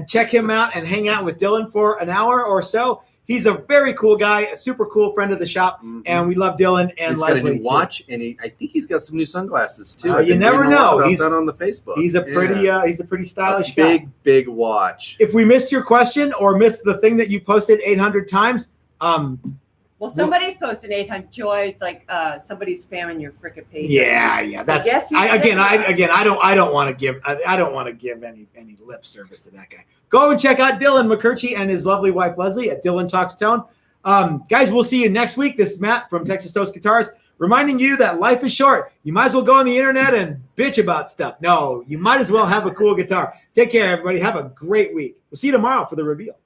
Speaker 3: check him out and hang out with Dylan for an hour or so. He's a very cool guy, a super cool friend of the shop, and we love Dylan and
Speaker 1: he's
Speaker 3: Leslie.
Speaker 1: Got a new watch, and I think he's got some new sunglasses too.
Speaker 3: You never know.
Speaker 1: He's that on the Facebook.
Speaker 3: He's a pretty stylish guy.
Speaker 1: Big watch.
Speaker 3: If we missed your question or missed the thing that you posted 800 times,
Speaker 2: well, somebody's posting 800. Joy, it's like somebody's spamming your frickin' page.
Speaker 3: Yeah. That's I don't want to give any lip service to that guy. Go and check out Dylan McCurchie and his lovely wife Leslie at Dylan Talks Tone. Guys, we'll see you next week. This is Matt from Texas Toast Guitars, reminding you that life is short. You might as well go on the internet and bitch about stuff. No, you might as well have a cool guitar. Take care, everybody. Have a great week. We'll see you tomorrow for the reveal.